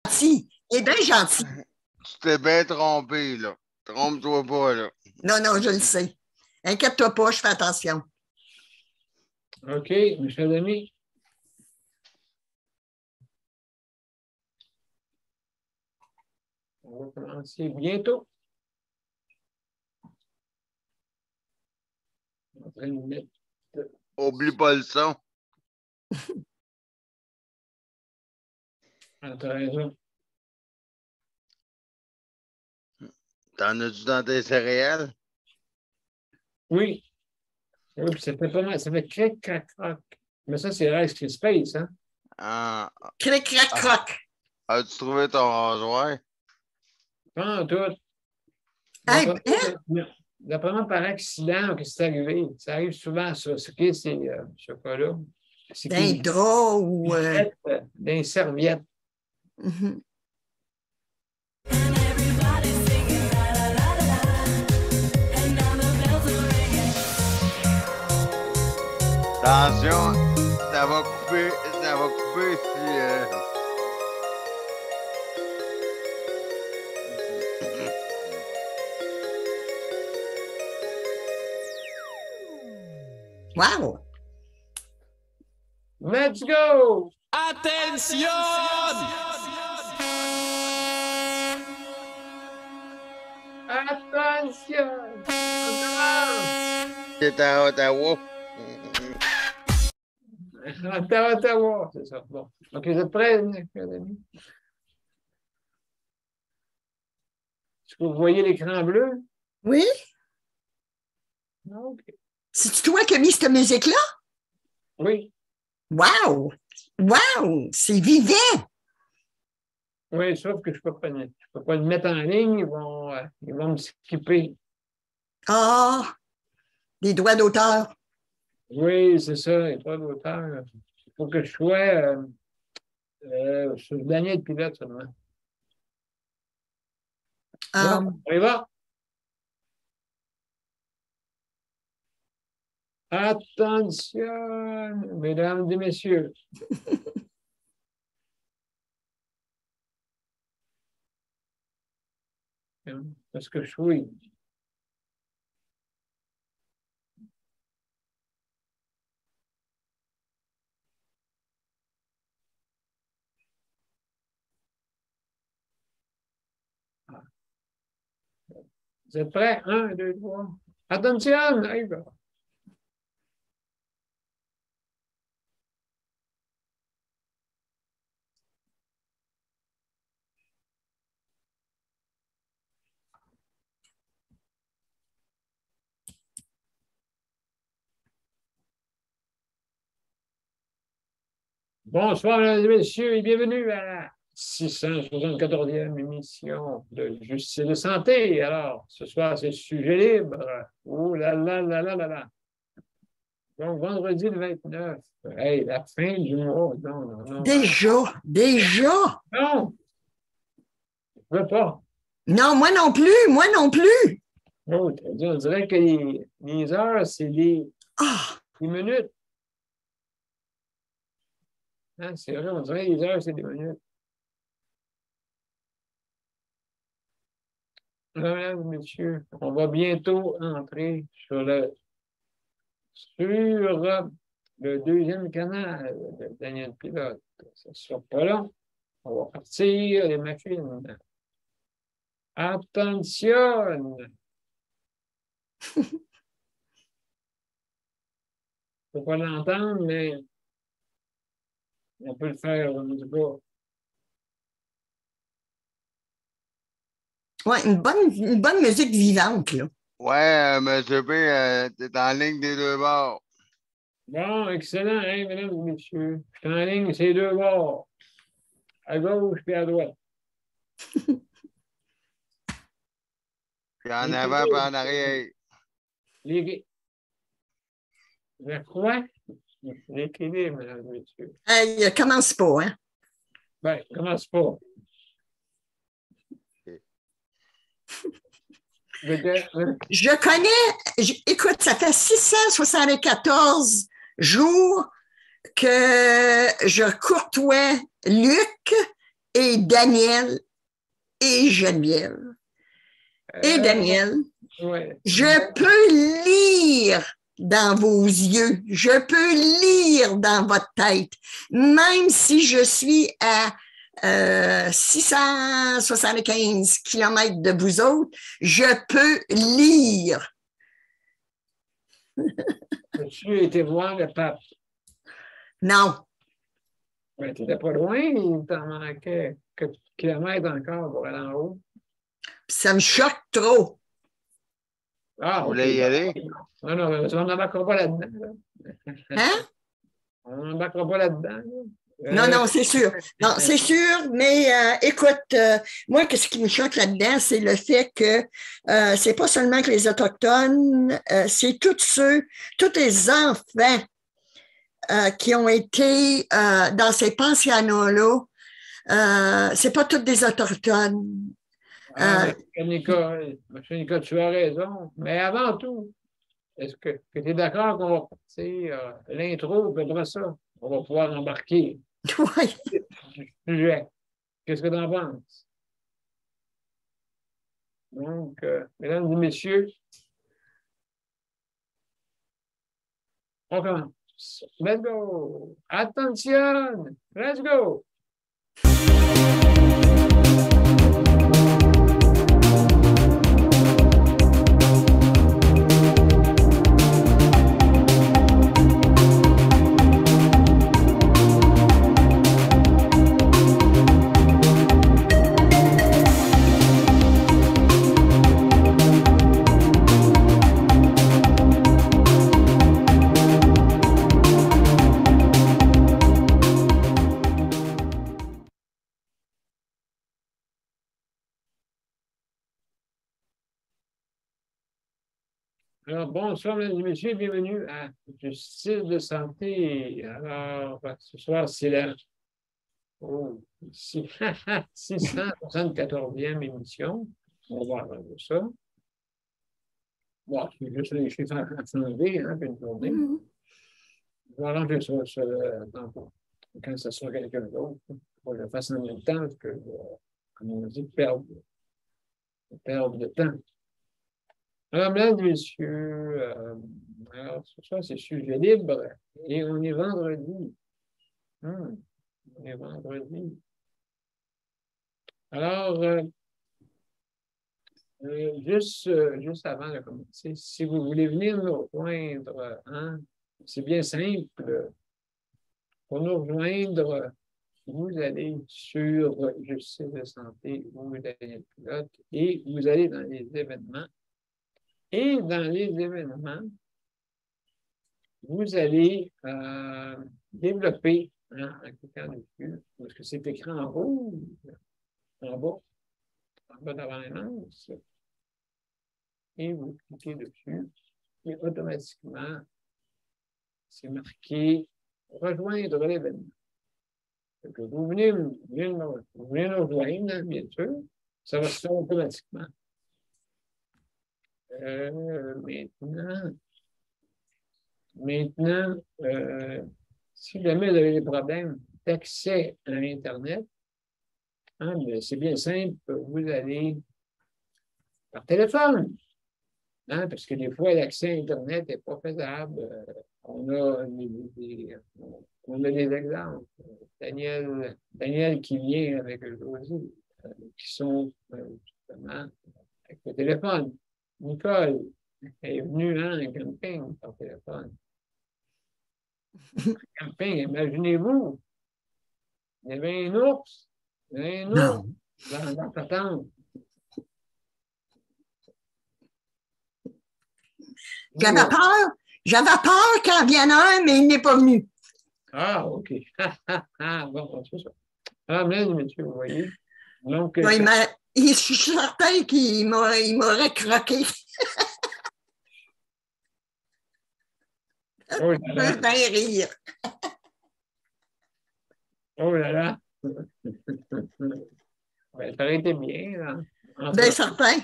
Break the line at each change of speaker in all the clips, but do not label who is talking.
Gentil. Il est bien gentil.
Tu t'es bien trompé, là. Trompe-toi pas, là.
Non, non, je le sais. Inquiète-toi pas, je fais attention.
OK, Michel Denis. On va commencer bientôt. On est en train de mettre...
Oublie pas le son.
Ah, t'as raison.
T'en as-tu dans tes céréales?
Oui. Oui, puis ça fait pas mal. Ça fait crac, crac, crac. Mais ça, c'est Rice Krispies, hein?
Ah,
Cric, crac, croc.
as-tu trouvé ton rasoir?
Pas en tout.
Hey,
D'après moi, par accident que c'est arrivé. Ça arrive souvent, ça. Ce qui est, c'est chocolat. C'est
d'un
qu'ils
drap ou...
mettent dans serviettes.
Mhm.
Attention, ça va couper si...
Wow!
Let's go!
Attention!
Attention!
C'est à Ottawa.
Ottawa, c'est ça. Bon. OK, vous êtes prêts, les amis? Est-ce que vous voyez l'écran bleu?
Oui?
OK.
C'est-tu toi qui as mis cette musique-là?
Oui.
Wow! Wow! C'est vivant!
Oui, sauf que je ne peux pas le mettre en ligne. Ils vont me skipper.
Ah! Des droits d'auteur.
Oui, c'est ça, les droits d'auteur. Il faut que je sois sur le dernier pilote seulement. Bon, on y va. Attention, mesdames et messieurs. Est-ce que je suis? Vous êtes prêts? 1, 2, 3. Attention! Arrive. Bonsoir, mesdames et messieurs, et bienvenue à la 674e émission de Justice et de Santé. Alors, ce soir, c'est sujet libre. Oh là là là là là là. Donc, vendredi le 29. Hey, la fin du mois. Non, non, non.
Déjà!
Non! Je ne veux pas.
Non, moi non plus! Moi non plus!
Oh, on dirait que les heures, c'est des minutes. Hein, c'est vrai, on dirait que les heures, c'est des minutes. Mesdames et messieurs, on va bientôt entrer sur le deuxième canal de Daniel Pilote. Ça ne sera pas long. On va partir les machines. Attention! Il ne faut pas l'entendre, mais on peut le faire en tout cas.
Ouais, une bonne musique vivante, là.
Ouais, M. P, t'es en ligne des deux bords.
Bon, excellent, hein, mesdames et messieurs. Je suis en ligne, c'est deux bords. À gauche et à droite.
Puis en avant, puis en arrière.
Le quoi? L'équilibre, mesdames et messieurs.
Hey, commence pas, hein?
Ben, commence pas.
Je connais, écoute, ça fait 674 jours que je courtois Luc et Daniel et Geneviève. Et Daniel,
Ouais.
je peux lire dans vos yeux, je peux lire dans votre tête, même si je suis à 675 kilomètres de vous autres, je peux lire.
As-tu été voir le pape?
Non,
Ben, tu n'étais pas loin, il t'en manquait quelques kilomètres encore pour aller en haut.
ça me choque trop.
Ah,
Vous
OK.
voulez y aller?
Non, non, on n'embarquera pas là-dedans. Là.
Hein?
On n'embarquera pas là-dedans.
Non, non, c'est sûr. Non, c'est sûr, mais écoute, moi, ce qui me choque là-dedans, c'est le fait que c'est pas seulement que les Autochtones, c'est tous les enfants qui ont été dans ces pensionnats-là. C'est pas tous des Autochtones.
Nicole, tu as raison. Mais avant tout, est-ce que tu es d'accord qu'on va partir l'intro, puis après ça, on va pouvoir embarquer
Oui.
le sujet. Qu'est-ce que tu en penses? Donc, mesdames et messieurs, on commence. Let's go! Attention! Let's go! Alors, bonsoir, mesdames et messieurs, bienvenue à Justice de santé. Alors, ce soir, c'est la 674e émission. On va voir ça. Bon, c'est juste les chiffres à changer, hein, puis une journée. Je vais arranger ça quand ce sera quelqu'un d'autre. Pour que je le fasse en même temps, parce que, comme on dit, perdre de temps. Alors, mesdames et messieurs, alors, ce soir, c'est sujet libre et on est vendredi. On est vendredi. Alors, juste avant de commencer, si vous voulez venir nous rejoindre, hein, c'est bien simple. Pour nous rejoindre, vous allez sur Justice de santé ou Daniel Pilote et vous allez dans les événements. Et dans les événements, vous allez développer, hein, en cliquant dessus, parce que c'est écrit en rouge, en bas d'avant l'annonce, et vous cliquez dessus, et automatiquement, c'est marqué rejoindre l'événement. Vous venez nous rejoindre, bien sûr, ça va se faire automatiquement. Maintenant, si jamais vous avez des problèmes d'accès à Internet, hein, c'est bien simple, vous allez par téléphone, hein, parce que des fois, l'accès à Internet n'est pas faisable. On a des exemples. Daniel qui vient avec Josie, qui sont justement avec le téléphone. Nicole est venue en camping par téléphone. Camping, imaginez-vous, il y avait un ours. Dans ta tente.
J'avais peur qu'il vienne un, mais il n'est pas venu.
Ah, OK. Bon, c'est ça. Ah, mesdames et messieurs, vous voyez. Donc,
oui, je suis certain qu'il m'aurait croqué.
Oh là là.
Je vais rire.
Oh là là. Ben, ça aurait été bien, là.
Bien certain.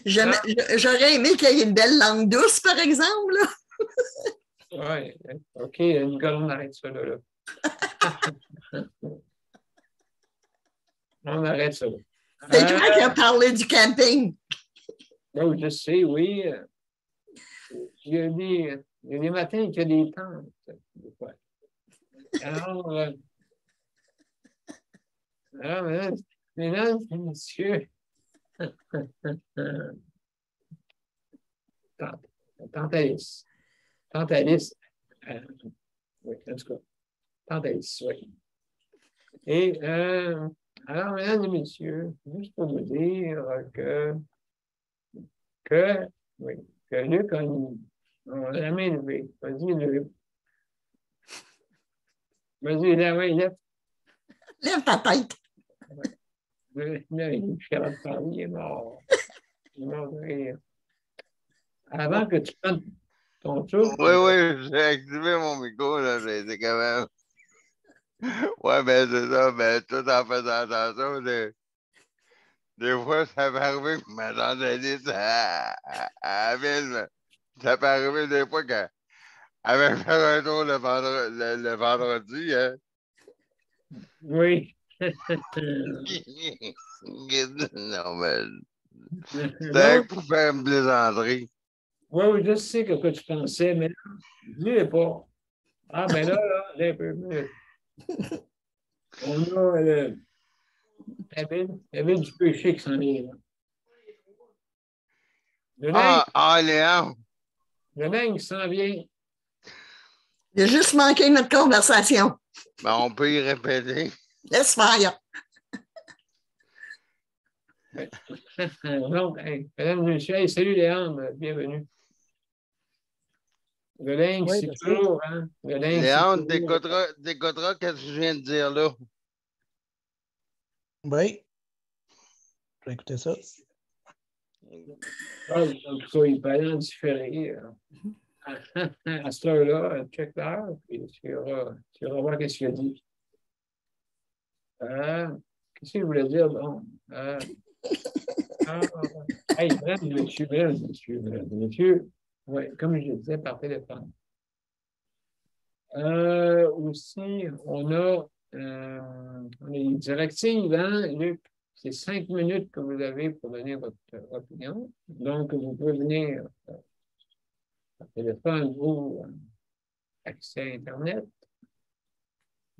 J'aurais aimé qu'il y ait une belle langue douce, par exemple.
Oui, OK, Nicolas, on arrête ça là. On arrête ça là.
C'est toi qui as parlé du camping.
Oui, je sais, oui. Il y a des matins qu'il y a des tentes. Des fois. Alors, mesdames et messieurs, tante Alice. Tante Alice, oui, en tout cas, tante Alice, oui. Et alors, mesdames et messieurs, juste pour vous dire que, oui, que Luc a la main levée. Vas-y, Luc. Vas-y, la main, lève.
Lève ta tête.
Là, il est capable de parler, il est mort. Il est mort de rire. Avant que tu prennes ton souffle.
Oui, j'ai activé mon micro, là, j'ai été quand même. Ouais, ben c'est ça, ben tout en faisant attention, des fois, ça peut arriver que ma tante Alice, à la ville, ça peut arriver des fois qu'elle va faire un tour le vendredi, hein.
Oui.
Non, mais c'était
Donc,
pour faire une plaisanterie.
oui, oui, je sais que tu pensais, mais là, dis pas. Ah, ben là, un peu mieux. On a la ville du péché qui s'en est là.
Léon,
Le linge s'en vient.
Il a juste manqué notre conversation.
ben on peut y répéter.
Laisse faire.
Donc, hey, mesdames et messieurs, hey, salut Léandre, bienvenue. Le linge,
Oui,
c'est
merci.
toujours, hein? Le linge, c'est
Léon,
toujours.
t'écouteras ce que je viens de dire là.
Oui. Je vais écouter ça.
Ah, en tout cas, il paraît en différé. À cette heure-là, check l'heure, puis tu iras voir qu'est-ce qu'il a dit. Qu'est-ce qu'il voulait dire? Bon. Hey, mesdames, messieurs, ouais, comme je le disais par téléphone. Aussi, on a une directive, hein, Luc? C'est 5 minutes que vous avez pour donner votre opinion. Donc, vous pouvez venir par téléphone ou accès à Internet.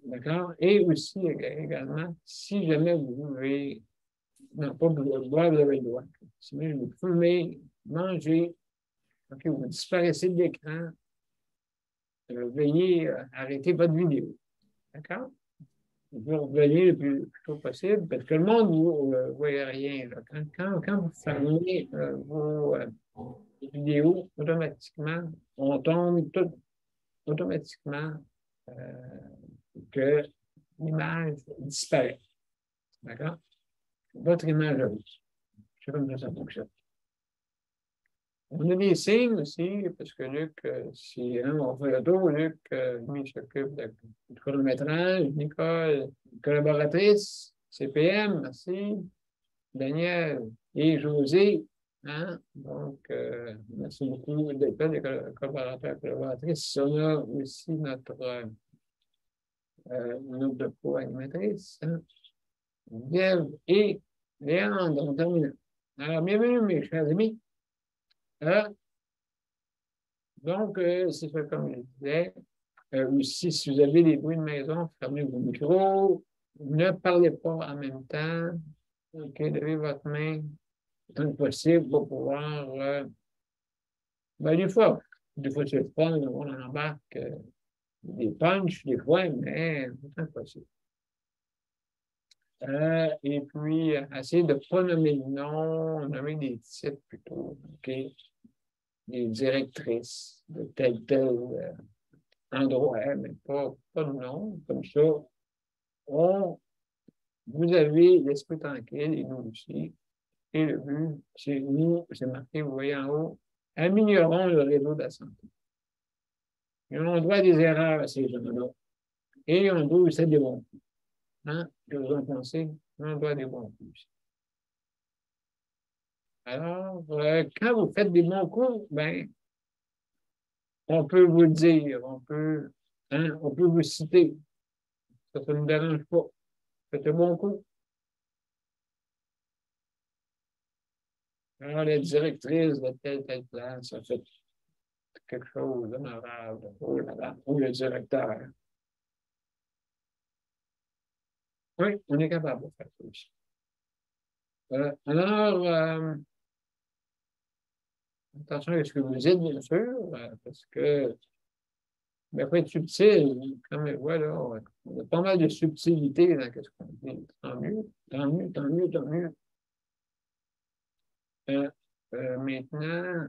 D'accord? Et aussi, également, si jamais vous voulez, non, pas boire, vous avez le droit. Si jamais vous fumez, mangez, OK, vous disparaissez de l'écran, veuillez arrêter votre vidéo. D'accord? Vous revenez le plus tôt possible, parce que le monde ne voit rien. Là. Quand vous fermez vos vidéos, automatiquement, on tombe tout automatiquement que l'image disparaît. D'accord? Votre image à vous. C'est comme ça que ça fonctionne. On a des signes aussi, parce que Luc, si on fait le tour, Luc, lui, il s'occupe du chronométrage, Nicole, collaboratrice, CPM, merci, Daniel et José. Hein? Donc, merci beaucoup d'être là, les collaborateurs, collaboratrices. On a aussi notre co-animatrice, hein? Dève et Léandre, on termine. Alors, bienvenue, mes chers amis. Donc, c'est ça comme je disais. Aussi, si vous avez des bruits de maison, fermez vos micros. Ne parlez pas en même temps. OK, levez votre main le temps possible pour pouvoir. Ben, des fois, c'est le fun, on embarque des punchs, des fois, mais le temps possible. Et puis, essayez de ne pas nommer le nom, nommer des titres plutôt. OK? Des directrices de tel endroit, mais pas de nom. Comme ça, vous avez l'esprit tranquille et nous aussi. Et le but, c'est nous, c'est marqué, vous voyez en haut, améliorons le réseau de la santé. Et on doit des erreurs à ces gens-là. Et on doit aussi des bons coups. Hein? Que vous en pensez? On doit des bons coups. Alors, quand vous faites des bons coups, ben, on peut vous le dire, on peut vous citer. Ça ne nous dérange pas. Faites un bon coup. Alors, la directrice de telle place a fait quelque chose d'honorable. Oh là là, ou le directeur. Oui, on est capable de faire ça aussi. Attention à ce que vous dites, bien sûr, parce que il faut être subtil. Comme voilà, on a pas mal de subtilité dans ce qu'on dit. Tant mieux, tant mieux, tant mieux, tant mieux. Maintenant,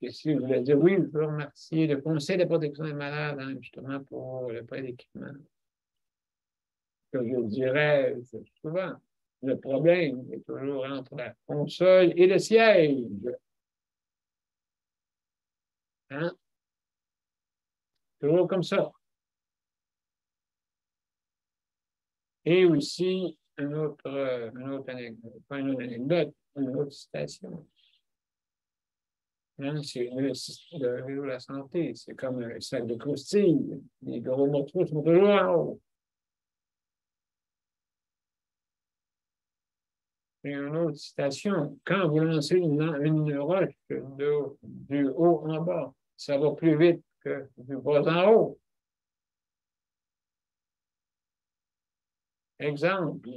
qu'est-ce que je voulais dire? Oui, je veux remercier le Conseil de protection des malades, hein, justement, pour le prêt d'équipement. Que je dirais souvent, le problème est toujours entre la console et le siège. Hein? Toujours comme ça. Et aussi, une autre anecdote, pas une autre anecdote, une autre citation. Hein, c'est le vélo de la santé, c'est comme un sac de croustilles. Les gros morceaux sont toujours en haut. Et une autre citation, quand vous lancez une roche du haut en bas, ça va plus vite que du bas en haut. Exemple,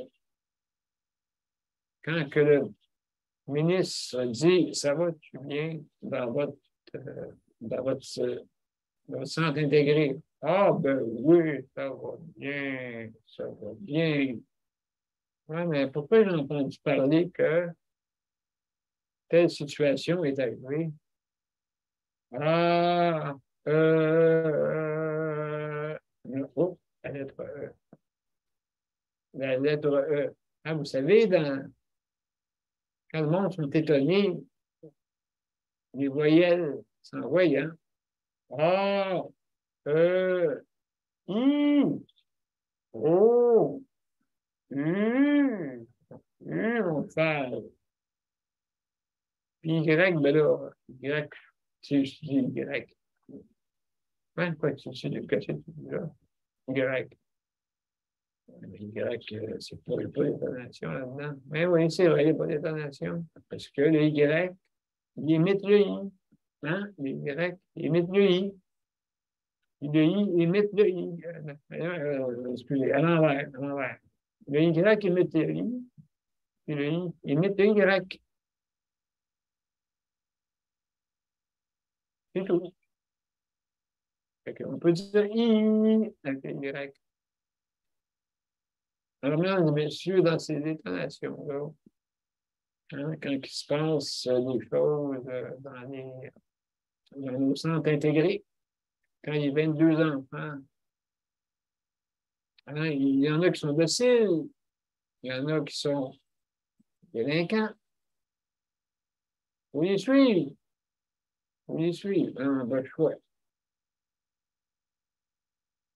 quand que le ministre dit ça va-tu bien dans votre centre intégré? Ah, ben oui, ça va bien, ça va bien. Oui, mais pourquoi j'ai entendu parler que telle situation est arrivée? Ah, oh, la lettre E. La lettre E. Ah, vous savez, quand le monde sont étonnés, les voyelles s'envoient, hein? A, E, I, O, U, on fait. Puis Y, ben là, Y, je dis Y. Ouais, quoi, c'est de cacher tout là. Y. Y, c'est pas d'étonation là-dedans. Mais oui, c'est vrai, il n'y a pas d'étonation. Parce que le Y, il imite le I. Hein? Le Y, il imite le I. Le I imite le I. Excusez, à l'envers, à l'envers. Le Y imite le I, puis le I imite le Y. C'est tout. On peut dire I avec le Y. Alors, mesdames et messieurs, dans ces détonations-là, hein, quand il se passe des choses dans nos centres intégrés, quand il y a 22 enfants, hein, il y en a qui sont dociles, il y en a qui sont délinquants. Vous les suivez. Vous les suivez. Hein, ben, chouette.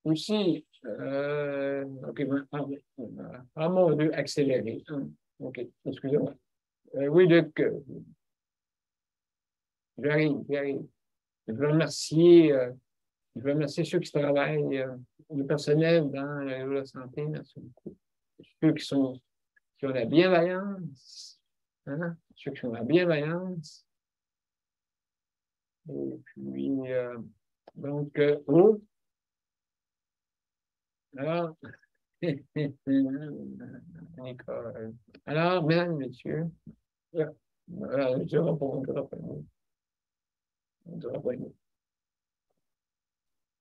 Aussi, OK, mon Dieu, accéléré. OK, excusez-moi. Oui, Luc, j'arrive. Je veux remercier, je veux remercier ceux qui travaillent, le personnel dans la santé, merci beaucoup. Ceux qui ont la bienveillance, hein? Ceux qui ont la bienveillance. Et puis, donc, oh, alors, Nicole. Alors, mesdames, messieurs, je ne dirai pas un mot.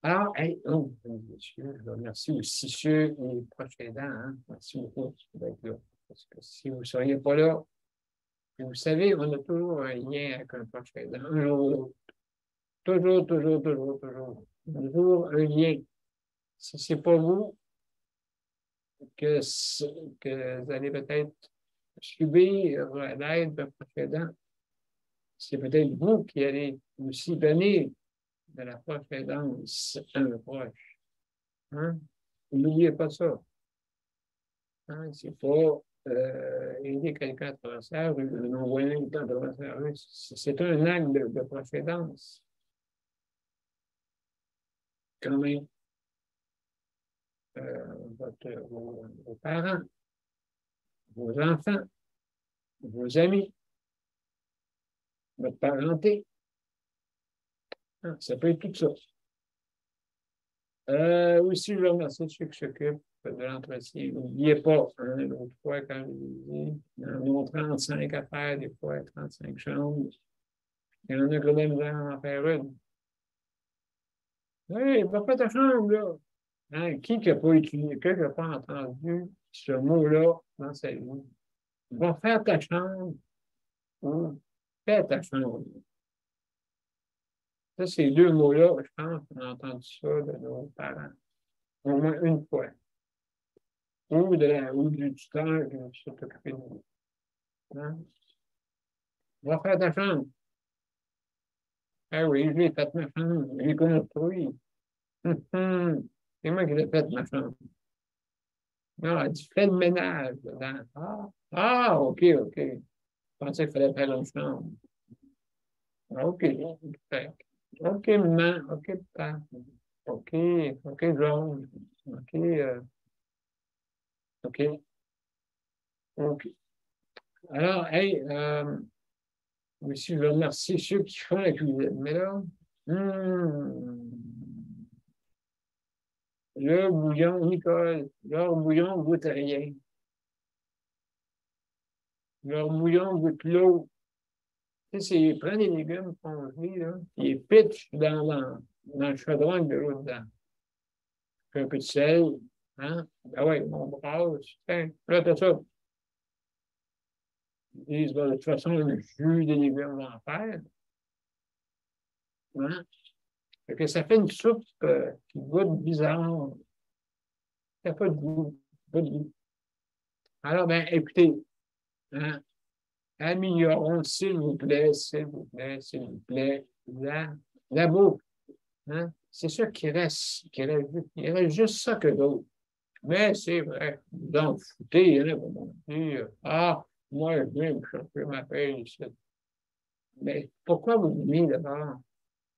Alors, hey, oh, messieurs, je remercie aussi ceux et proches aidants. Hein? Merci beaucoup d'être là. Parce que si vous ne seriez pas là, vous savez, on a toujours un lien avec un proche aidant. Un jour ou l'autre. Toujours, toujours, toujours, toujours. Toujours un lien. Si ce n'est pas vous, que vous allez peut-être subir l'aide d'un proche aidant, c'est peut-être vous qui allez aussi donner de la proche aidance à un proche. Hein? N'oubliez pas ça. Hein? C'est pas aider quelqu'un à traverser la rue, un non-voyant qui à traverser la rue, c'est un acte de précédence. Quand même, vos parents, vos enfants, vos amis, votre parenté, hein, ça peut être tout ça. Aussi, je veux remercier ceux qui s'occupent de l'entretien. N'oubliez pas, hein, l'autre fois, quand je vous ai dit, il y en a 35 à faire, des fois, 35 chambres. Il y en a que de la misère à en faire une. Hey, va faire ta chambre, là. Hein, qui n'a pas utilisé, qui n'a pas entendu ce mot-là dans sa vie? Va faire ta chambre ou fais ta chambre. Ça, ces deux mots-là, je pense qu'on a entendu ça de nos parents. Au moins une fois. Ou du tuteur qui s'est occupé de nous. Hein? Va faire ta chambre. Ah oui, je l'ai fait ma chambre. Je l'ai construit. C'est moi qui l'ai fait ma chambre. Non, elle dit, fais le ménage dedans. OK, OK. Je pensais qu'il fallait faire une chambre. OK, OK, maman. OK, papa. OK, OK, Georges. OK, OK, OK. Alors, hey, aussi, je veux remercier ceux qui font la cuisine. Mais là, le bouillon, Nicole, leur bouillon goûte à rien. Leur bouillon goûte l'eau. Tu sais, c'est prends des légumes congelés, là, puis ils pitchent dans le chaudron avec de l'eau dedans. Puis un peu de sel, hein? Ah ouais, mon brasse, là, t'as ça. Ils disent, de toute façon, le jus des légumes va en faire. Hein? Fait que ça fait une soupe qui goûte bizarre. Ça n'a pas de goût. Pas de goût. Alors, ben, écoutez, hein, améliorons, s'il vous plaît, s'il vous plaît, s'il vous plaît, la bouffe. Hein? C'est ça qui reste, il reste juste ça que d'autres. Mais c'est vrai, vous en foutez, hein, vous dire, moi, je viens me chercher ma paye ici. Mais pourquoi vous venez d'abord?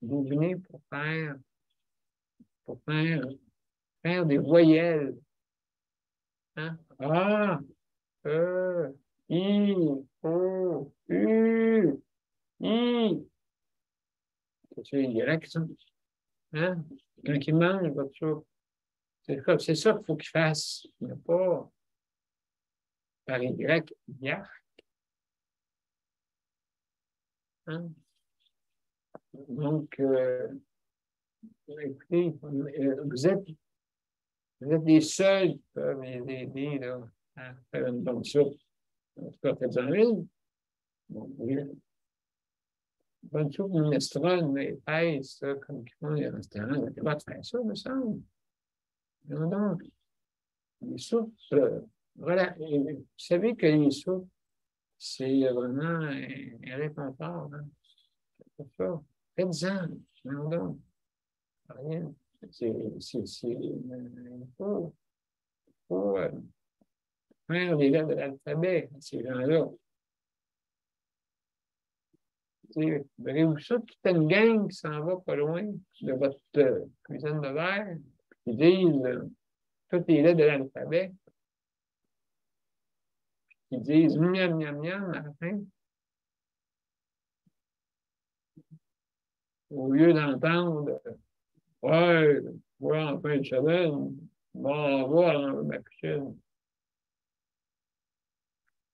Vous venez pour faire des voyelles. Hein? E, I, O, U, I. C'est une direction. Hein? Quand il mange votre soupe. C'est ça qu'il faut qu'il fasse. Il n'y a pas par Y, ya. Hein? Donc, écoutez, vous êtes les seuls qui peuvent les aider là, à faire une bonne soupe. En tout cas, faites-en une. Bon, oui. Bonne soupe minestrone, mais épaisse, comme ils font les restaurants. On va faire ça, me semble. Donc, les soupes, voilà. Et vous savez que les soupes, c'est vraiment un réconfort. Hein? C'est ça. Faites-en. Non, donc. Rien. Il faut faire les lettres de l'alphabet, ces gens-là. Verrez-vous ça, toute une gang qui s'en va pas loin de votre cuisine de verre, qui disent toutes les lettres de l'alphabet, qui disent miam, miam, miam à la fin, au lieu d'entendre ouais, en fin de semaine, bon, on va dans ma cuisine.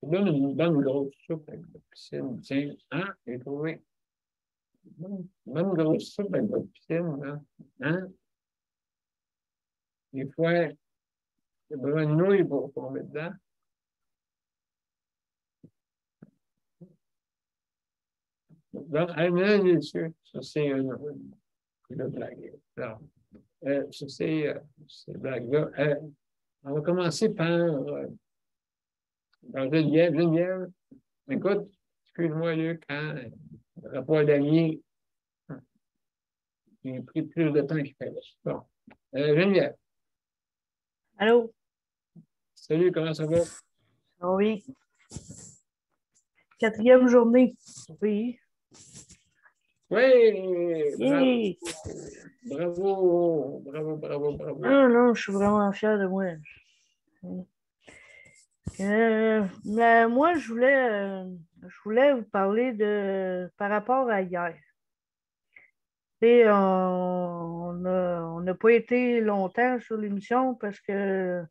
Je donne une bonne grosse soupe avec votre piscine. Tiens, hein, j'ai trouvé. Une bonne grosse soupe avec votre piscine, là. Hein? Des fois, il y a besoin de nouilles pour mettre dedans. Donc, bien sûr, ça c'est une blague. Alors, ça c'est blague-là. On va commencer par Geneviève. Geneviève, écoute, excuse-moi, Luc, hein, le rapport d'Amier, j'ai pris plus de temps qu'il fallait. Bon. Geneviève.
Allô?
Salut, comment ça va?
Oui. 4e journée. Oui.
Oui,
Yay!
bravo, bravo, bravo, bravo.
Non, non, je suis vraiment fière de moi. Mais moi, je voulais vous parler par rapport à hier. Et on n'a pas été longtemps sur l'émission parce que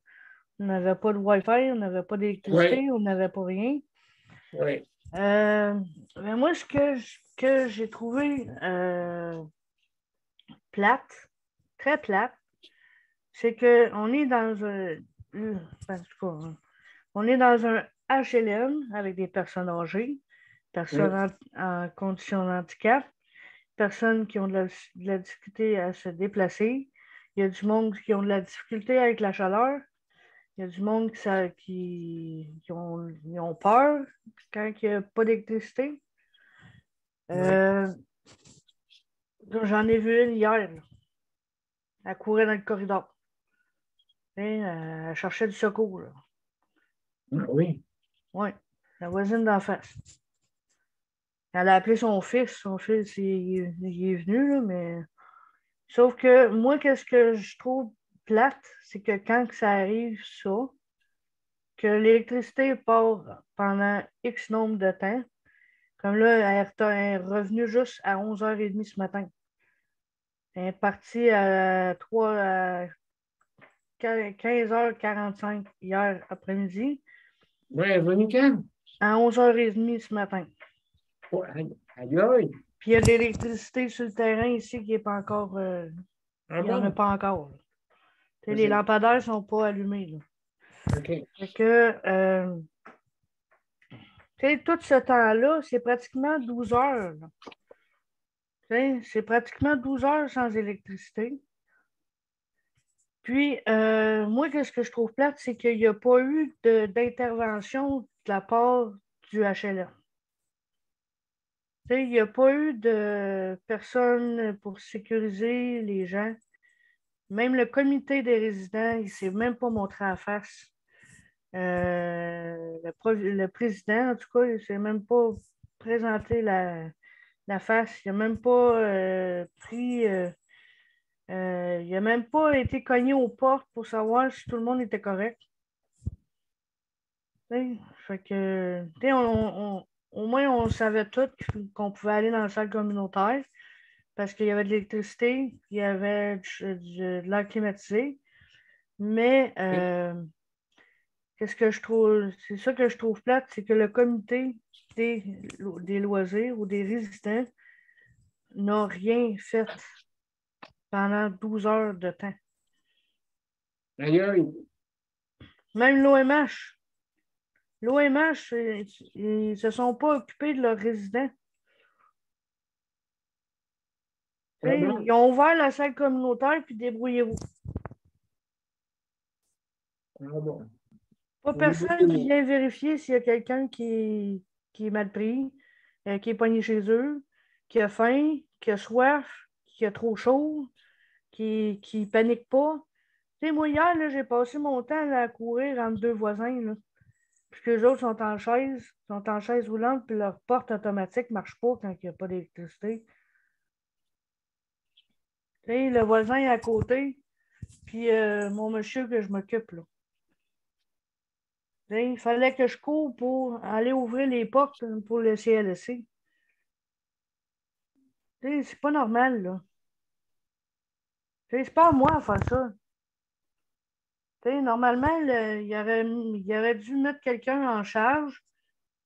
on n'avait pas de Wi-Fi, on n'avait pas d'électricité,
Oui,
on n'avait pas rien.
oui,
Mais moi, que j'ai trouvé plate, très plate, c'est qu'on est dans en tout cas, on est dans un HLM avec des personnes âgées, personnes en condition de handicap, personnes qui ont de la difficulté à se déplacer. Il y a du monde qui ont de la difficulté avec la chaleur. Il y a du monde qui ont peur quand il n'y a pas d'électricité. J'en ai vu une hier, là. Elle courait dans le corridor. Elle cherchait du secours. Là.
oui.
Oui, la voisine d'en face. Elle a appelé son fils. Son fils, il est venu, là, mais. Sauf que moi, qu'est-ce que je trouve plate, c'est que quand ça arrive, ça, que l'électricité part pendant X nombre de temps, comme là, elle est revenue juste à 11h30 ce matin. Elle est partie à 15h45 hier après-midi,
Oui, venez quand?
à 11h30 ce matin.
Oh, aïe, aïe.
Puis il y a de l'électricité sur le terrain ici qui n'est pas encore.
Ah
Il n'y en a
bon?
pas encore.
Ok.
Les lampadaires ne sont pas allumés. Là.
OK.
Fait que, tout ce temps-là, c'est pratiquement 12 heures. C'est pratiquement 12 heures sans électricité. Puis, moi, qu'est-ce que je trouve plate, c'est qu'il n'y a pas eu d'intervention de la part du HLM. Il n'y a pas eu de personne pour sécuriser les gens. Même le comité des résidents, il ne s'est même pas montré en face. Le président, en tout cas, il ne s'est même pas présenté la face. Il n'a même pas pris. Il n'a même pas été cogné aux portes pour savoir si tout le monde était correct. Fait que, au moins, on savait tout qu'on pouvait aller dans la salle communautaire parce qu'il y avait de l'électricité, il y avait de l'air climatisé. Mais qu'est-ce que je trouve, c'est ça que je trouve plate, c'est que le comité des loisirs ou des résidents n'a rien fait pendant 12 heures de temps.
Aïe, aïe.
Même l'OMH, ils ne se sont pas occupés de leurs résidents.
Ah bon?
Ils ont ouvert la salle communautaire, puis débrouillez-vous.
Ah bon?
Pas personne qui vient vérifier s'il y a quelqu'un qui est mal pris, qui est pogné chez eux, qui a faim, qui a soif, qui a trop chaud, qui ne panique pas. Tu sais, moi, hier, là, j'ai passé mon temps là, à courir entre deux voisins. Là, puis que les autres sont en chaise roulante, puis leur porte automatique ne marche pas quand il n'y a pas d'électricité. Tu sais, le voisin est à côté, puis mon monsieur que je m'occupe, là. Il fallait que je cours pour aller ouvrir les portes pour le CLSC. C'est pas normal, là. C'est pas à moi à faire ça. Normalement, il aurait dû mettre quelqu'un en charge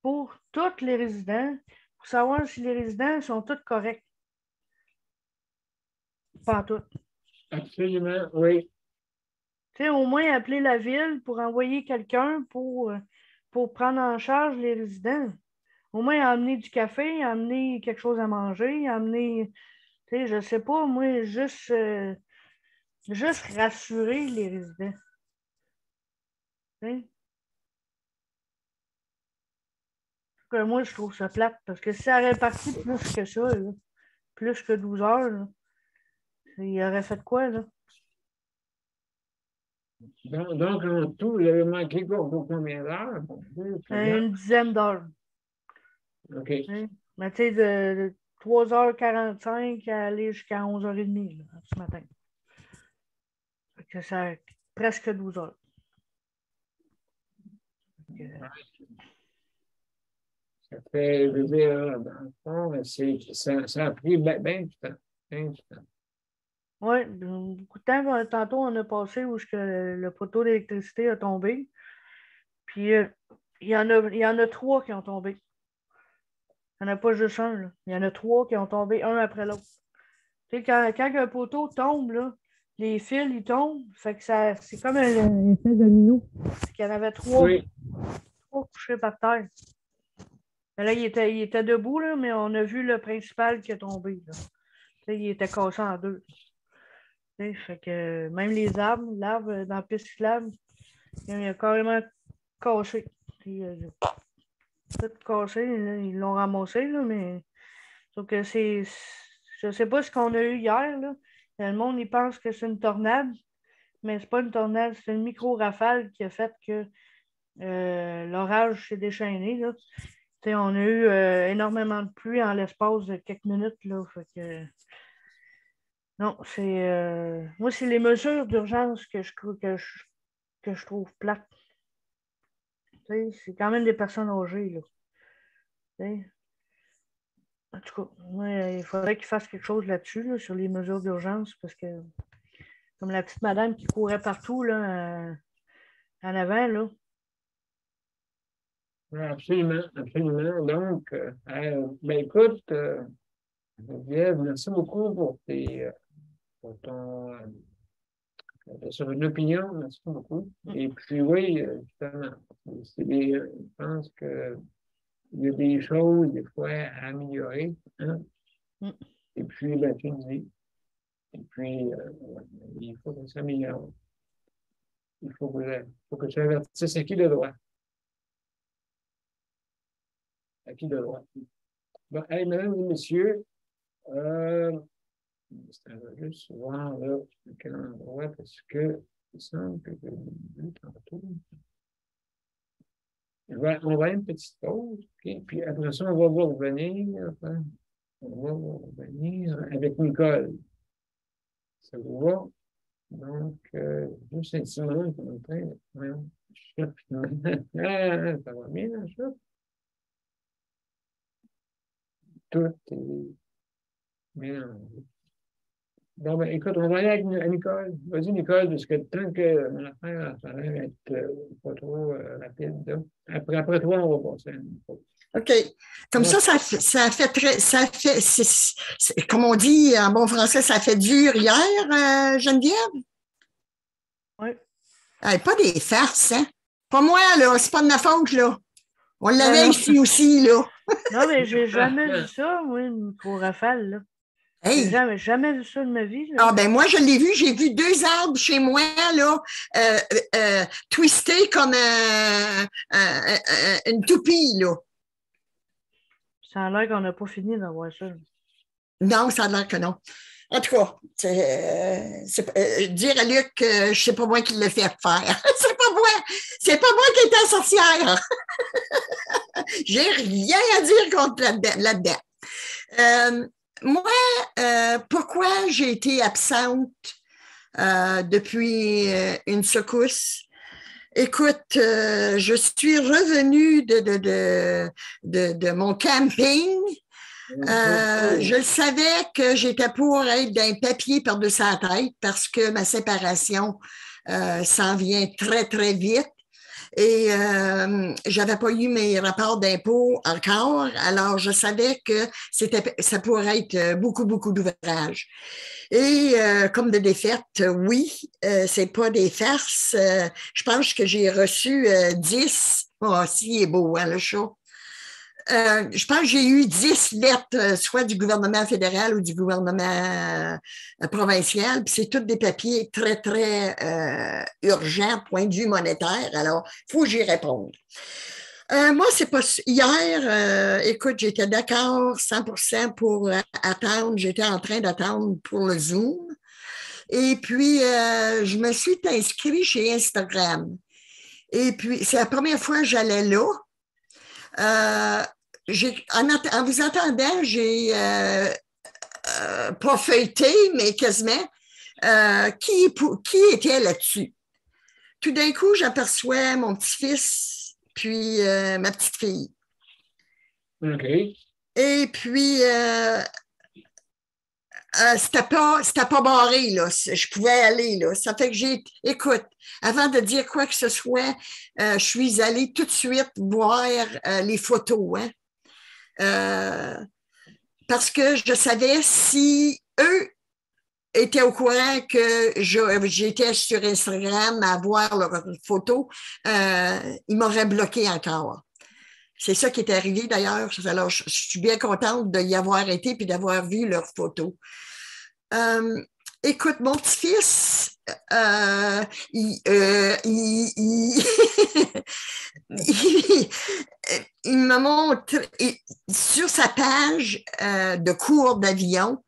pour tous les résidents, pour savoir si les résidents sont tous corrects. Pas tous.
Absolument, oui.
Au moins appeler la ville pour envoyer quelqu'un pour prendre en charge les résidents. Au moins amener du café, amener quelque chose à manger, amener, je sais pas, moi, juste rassurer les résidents. Moi, je trouve ça plate parce que si ça aurait parti plus que ça, là, plus que 12 heures, là, il aurait fait quoi, là?
Donc, en tout, il avait manqué pour combien d'heures? Bon,
Une dizaine d'heures.
OK.
Hein? Mais tu sais, de 3h45 à aller jusqu'à 11h30 là, ce matin. Fait que ça presque 12 heures.
Ça fait, je veux dire, dans le fond, ça a pris bien du temps. Ben du temps.
Oui, beaucoup de temps. Tantôt, on a passé où le poteau d'électricité a tombé. Puis, il y en a 3 qui ont tombé. Il n'y en a pas juste un. Là. Il y en a 3 qui ont tombé un après l'autre. Tu sais, quand un poteau tombe, là, les fils, ils tombent. Fait que c'est comme un effet domino. Il y en avait 3
Oui.
couchés par terre. Mais là, il était debout, là, mais on a vu le principal qui est tombé. Là. Tu sais, il était cassé en 2. Tu sais, fait que même l'arbre dans la piste cyclable, il a carrément cassé. Tout cassé, là, ils l'ont ramassé, là, mais sauf que je sais pas ce qu'on a eu hier. Là. Le monde, il pense que c'est une tornade, mais c'est pas une tornade, c'est une micro-rafale qui a fait que l'orage s'est déchaîné. Là. On a eu énormément de pluie en l'espace de quelques minutes. Là, fait que, non, moi, c'est les mesures d'urgence que je trouve plates. C'est quand même des personnes âgées. Là. En tout cas, il faudrait qu'ils fassent quelque chose là-dessus, là, sur les mesures d'urgence, parce que comme la petite madame qui courait partout là, en avant, là.
Absolument, absolument. Donc, ben écoute, Geneviève, merci beaucoup pour sur une opinion, merci beaucoup. Et puis oui, justement, je pense que il y a des choses, des fois, à améliorer. Hein? Et puis, ben, tu le dis. Et puis, il faut que ça s'améliore. Il faut que tu avertisses à qui de droit. À qui de droit. Bon, hey, mesdames et messieurs, je vais juste voir là, à quel endroit, parce que il semble que je l'ai vu tantôt. On va à une petite pause, okay? Puis après ça, on va vous revenir. Enfin, on va vous revenir avec Nicole. Ça vous va? Donc, juste un petit moment qu'on est en train de... Ça va bien, la chute? Tout est bien. Bon, ben, écoute, on va aller avec Nicole. Vas-y, Nicole, parce que tant que mon affaire, ça va être pas trop rapide. Là. Après toi, on va passer à une pause.
OK. Comme ça fait très, comme on dit en bon français, ça fait dur hier, Geneviève?
Oui.
Pas des farces, hein? Pas moi, là. C'est pas de ma faute, là. On l'avait ici aussi, là.
Non, mais j'ai jamais vu ça, moi, une micro-rafale, là.
Hey.
J'ai jamais vu ça de ma vie. Là.
Ah, ben moi, je l'ai vu. J'ai vu 2 arbres chez moi, là, twistés comme une toupie, là.
Ça a l'air qu'on n'a pas fini d'avoir ça.
Non, ça a l'air que non. En tout cas, dire à Luc que je sais pas moi qui l'a fait faire. C'est pas moi. C'est pas moi qui étais sorcière. J'ai rien à dire contre là-dedans. Moi, pourquoi j'ai été absente depuis une secousse? Écoute, je suis revenue de mon camping. Je savais que j'étais pour être d'un papier par-dessus la tête parce que ma séparation s'en vient très, très vite. Et j'avais pas eu mes rapports d'impôt encore, alors je savais que ça pourrait être beaucoup, beaucoup d'ouvrages. Et comme de défaite, oui, c'est pas des farces. Je pense que j'ai reçu 10. Oh, si, il est beau, hein, le show. Je pense que j'ai eu 10 lettres, soit du gouvernement fédéral ou du gouvernement provincial, puis c'est tous des papiers très, très urgents, point de vue monétaire. Alors, il faut que j'y réponde. Moi, c'est pas hier, écoute, j'étais d'accord 100% pour attendre. J'étais en train d'attendre pour le Zoom. Et puis, je me suis inscrite chez Instagram. Et puis, c'est la première fois que j'allais là. En vous entendant, j'ai pas feuilleté, mais quasiment, qui était là-dessus. Tout d'un coup, j'aperçois mon petit-fils, puis ma petite fille.
OK.
Et puis, c'était pas barré, là. Je pouvais aller, là. Ça fait que écoute, avant de dire quoi que ce soit, je suis allée tout de suite voir les photos, hein. Parce que je savais si eux étaient au courant que j'étais sur Instagram à voir leurs photos, ils m'auraient bloqué encore. C'est ça qui est arrivé d'ailleurs. Alors, je suis bien contente d'y avoir été puis d'avoir vu leurs photos. Écoute, mon petit-fils, il me montre sur sa page de cours d'avion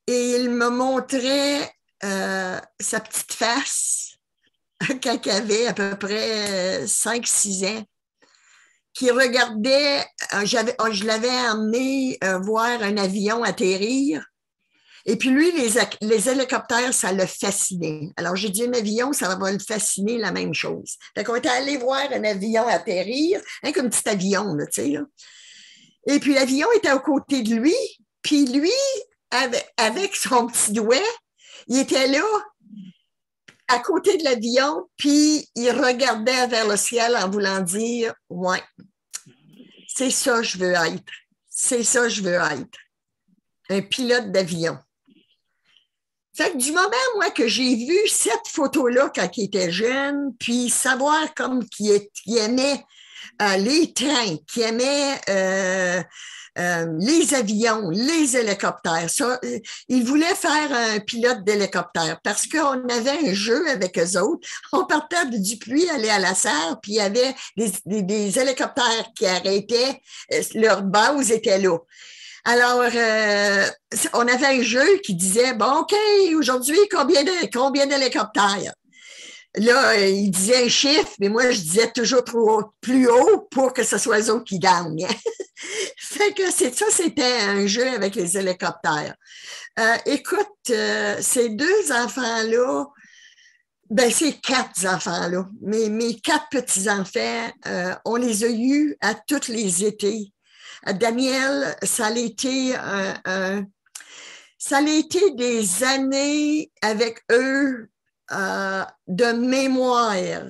et il me montrait sa petite face quand il avait à peu près 5-6 ans, qui regardait, je l'avais emmené voir un avion atterrir. Et puis lui, les hélicoptères, ça le fascinait. Alors, j'ai dit, un avion, ça va le fasciner, la même chose. Fait qu'on était allé voir un avion atterrir, hein, comme un petit avion, là, tu sais. Là. Et puis, l'avion était à côté de lui, puis lui, avec son petit doigt, il était là, à côté de l'avion, puis il regardait vers le ciel en voulant dire, « Ouais, c'est ça je veux être. C'est ça je veux être. Un pilote d'avion. » Fait que du moment, moi, que j'ai vu cette photo-là quand il était jeune, puis savoir comme qu'il aimait les trains, qu'il aimait les avions, les hélicoptères. Ça, il voulait faire un pilote d'hélicoptère parce qu'on avait un jeu avec eux autres. On partait de Dupuis, aller à la Serre, puis il y avait des hélicoptères qui arrêtaient, leur base était là. Alors, on avait un jeu qui disait, bon, OK, aujourd'hui, combien d'hélicoptères? Là, il disait un chiffre, mais moi, je disais toujours plus haut pour que ce soit eux autres qui gagnent. Fait que c'était un jeu avec les hélicoptères. Écoute, ces deux enfants-là, ben, ces 4 enfants-là, mes 4 petits-enfants, on les a eus à tous les étés. Daniel, ça a été des années avec eux de mémoire,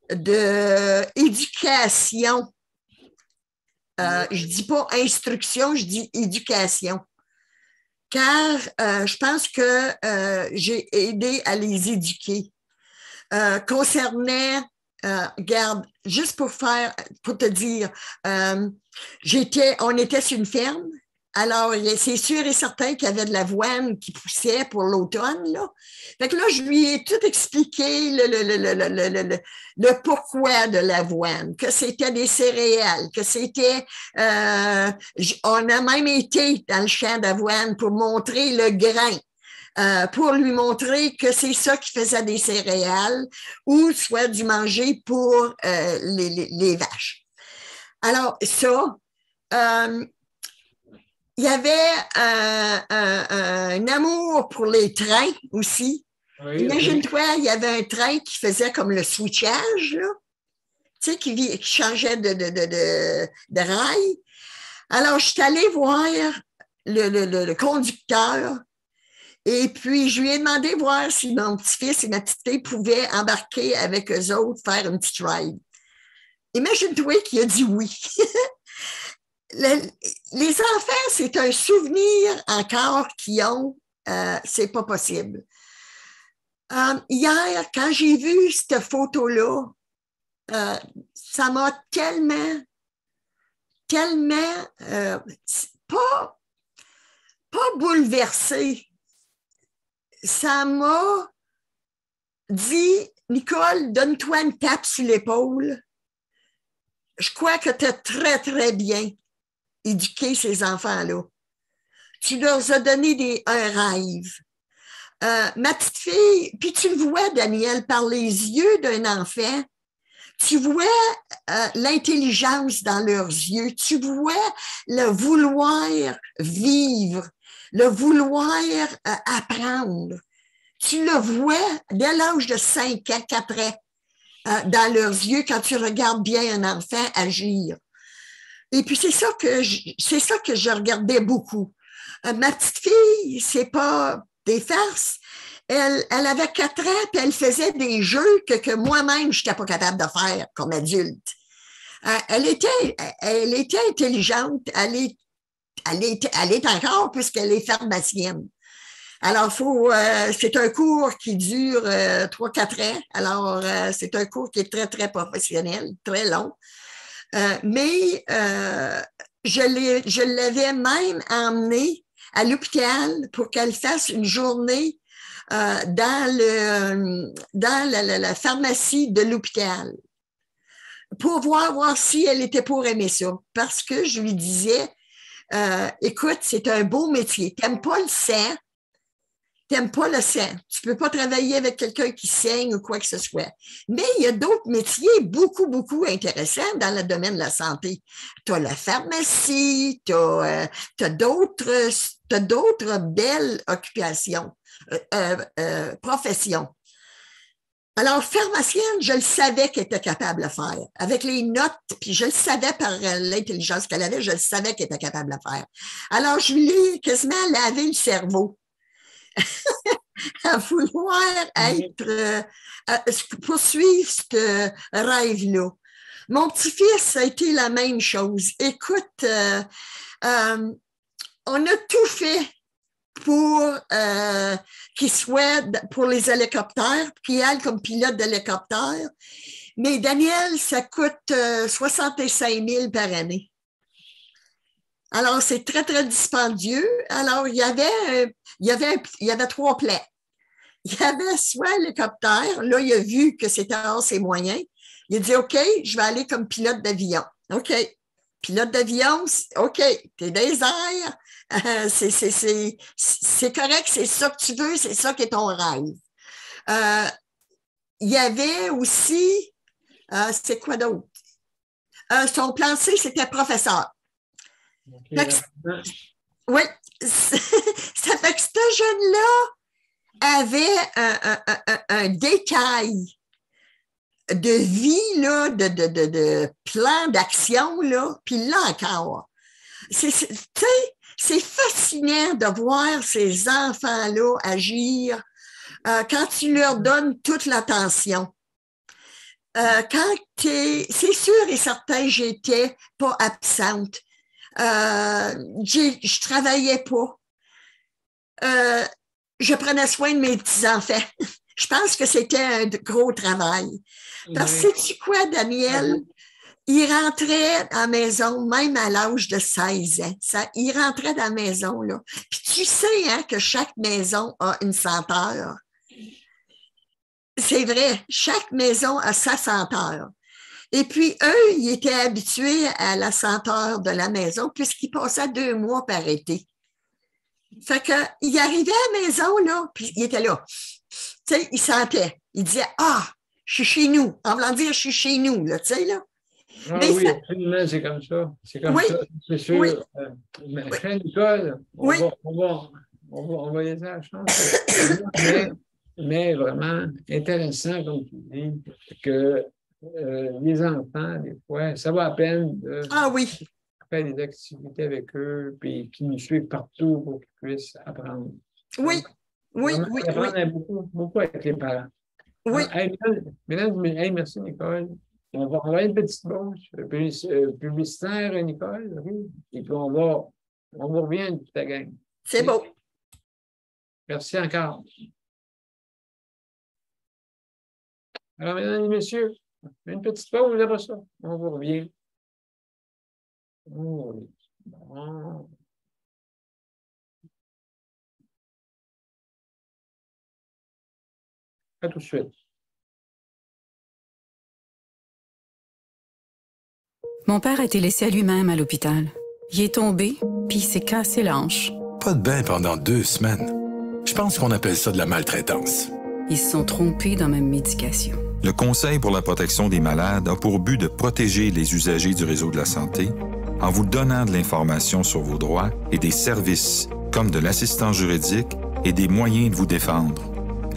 d'éducation. Je dis pas instruction, je dis éducation. Car je pense que j'ai aidé à les éduquer. Concernant regarde, juste pour te dire, on était sur une ferme. Alors, c'est sûr et certain qu'il y avait de l'avoine qui poussait pour l'automne, là. Fait que là, je lui ai tout expliqué le pourquoi de l'avoine, que c'était des céréales, que c'était... on a même été dans le champ d'avoine pour montrer le grain. Pour lui montrer que c'est ça qui faisait des céréales ou soit du manger pour les vaches. Alors, ça, il y avait un amour pour les trains aussi. Oui, imagine-toi, il y avait un train qui faisait comme le switchage, là, tu sais, qui changeait de rail. Alors, je suis allée voir le conducteur. Et puis, je lui ai demandé voir si mon petit-fils et ma petite fille pouvaient embarquer avec eux autres, faire une petite ride. Imagine-toi qu'il a dit oui. Les enfants, c'est un souvenir encore qu'ils ont, c'est pas possible. Hier, quand j'ai vu cette photo-là, ça m'a tellement, pas bouleversée. Ça m'a dit, Nicole, donne-toi une tape sur l'épaule. Je crois que tu as très, très bien éduqué ces enfants-là. Tu leur as donné un rêve. ma petite fille, puis tu le vois, Daniel, par les yeux d'un enfant, tu vois l'intelligence dans leurs yeux, tu vois le vouloir vivre, le vouloir apprendre. Tu le vois dès l'âge de 5 ans, 4 ans, dans leurs yeux quand tu regardes bien un enfant agir. Et puis c'est ça que je regardais beaucoup. Ma petite fille, c'est pas des farces. Elle avait 4 ans, puis elle faisait des jeux que moi-même, je n'étais pas capable de faire comme adulte. Elle était intelligente, elle est encore puisqu'elle est pharmacienne. Alors, c'est un cours qui dure 3-4 ans. Alors, c'est un cours qui est très, très professionnel, très long. Mais je l'avais même emmenée à l'hôpital pour qu'elle fasse une journée dans la pharmacie de l'hôpital pour voir si elle était pour aimer ça. Parce que je lui disais, écoute, c'est un beau métier. T'aimes pas le sang, t'aimes pas le sang. Tu peux pas travailler avec quelqu'un qui saigne ou quoi que ce soit. Mais il y a d'autres métiers beaucoup, beaucoup intéressants dans le domaine de la santé. Tu as la pharmacie, tu as d'autres belles occupations, professions. Alors, pharmacienne, je le savais qu'elle était capable de faire. Avec les notes, puis je le savais par l'intelligence qu'elle avait, je le savais qu'elle était capable de faire. Alors, je lui ai quasiment lavé le cerveau. À vouloir être, poursuivre ce rêve-là. Mon petit-fils, ça a été la même chose. Écoute, on a tout fait pour qu'il soit pour les hélicoptères, qu'il aille comme pilote d'hélicoptère. Mais Daniel, ça coûte 65 000 par année. Alors, c'est très, très dispendieux. Alors, il y avait 3 plans. Il y avait soit l'hélicoptère. Là, il a vu que c'était hors ses moyens. Il a dit, OK, je vais aller comme pilote d'avion. OK. Pilote d'avion, OK, t'es dans les airs. C'est correct, c'est ça que tu veux, c'est ça qui est ton rêve. Il y avait aussi, c'est quoi d'autre? Son plan C, c'était professeur. Okay. Oui, ça fait que ce jeune-là avait un détail de vie, là, de plan d'action, là, puis là encore. C'est fascinant de voir ces enfants-là agir quand tu leur donnes toute l'attention. C'est sûr et certain, j'étais pas absente. Je travaillais pas. Je prenais soin de mes petits-enfants. Je pense que c'était un gros travail. Parce que sais-tu quoi, Daniel? Il rentrait à la maison, même à l'âge de 16 ans. Il rentrait dans la maison, là. Puis tu sais hein, que chaque maison a une senteur. C'est vrai, chaque maison a sa senteur. Et puis, eux, ils étaient habitués à la senteur de la maison puisqu'ils passaient 2 mois par été. Fait qu'il arrivait à la maison, là, puis il était là. Tu sais, il sentait. Il disait, je suis chez nous. En voulant dire, je suis chez nous, là, tu sais, là.
Mais oui, absolument, c'est comme ça. C'est comme ça, c'est sûr.
Oui.
Mais chez Nicole, on va laisser la chance. mais vraiment intéressant, comme tu dis, que les enfants, des fois, ça va à peine de faire des activités avec eux, puis qu'ils nous suivent partout pour qu'ils puissent apprendre.
Oui,
donc, apprendre beaucoup avec les parents.
Oui.
Mesdames, merci, Nicole. On va envoyer une petite pause publicitaire, Nicole, et puis on revient toute la gang.
C'est beau.
Merci encore. Alors, mesdames et messieurs, une petite pause après ça. On vous revient. Oh, bon. À tout de suite.
Mon père a été laissé à lui-même à l'hôpital. Il est tombé, puis il s'est cassé la hanche.
Pas de bain pendant 2 semaines. Je pense qu'on appelle ça de la maltraitance.
Ils se sont trompés dans ma médication.
Le Conseil pour la protection des malades a pour but de protéger les usagers du réseau de la santé en vous donnant de l'information sur vos droits et des services comme de l'assistance juridique et des moyens de vous défendre.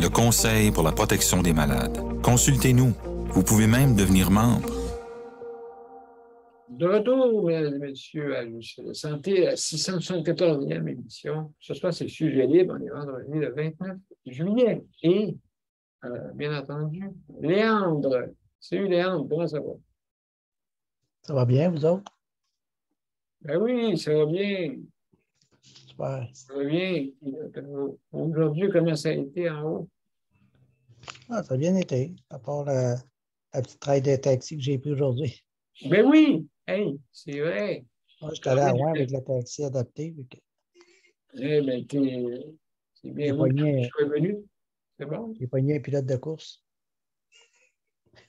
Le Conseil pour la protection des malades. Consultez-nous. Vous pouvez même devenir membre.
De retour, mesdames et messieurs, à Juste la santé, la 674e émission. Ce soir, c'est Sujet libre. On est vendredi le 29 juillet. Et, bien entendu, Léandre. Salut Léandre, comment ça va?
Ça va bien, vous autres?
Ben oui, ça va bien.
Super.
Ça va bien. Aujourd'hui, comment ça a été en haut?
Ah, ça a bien été, à part la petite traite de taxi que j'ai pris aujourd'hui.
Ben oui! Hey, c'est vrai.
Moi, je suis allé à Rouen avec le taxi adapté.
Eh bien, c'est bien.
J'ai
Moi,
pogné,
je suis revenu. C'est bon?
j'ai pogné un pilote de course.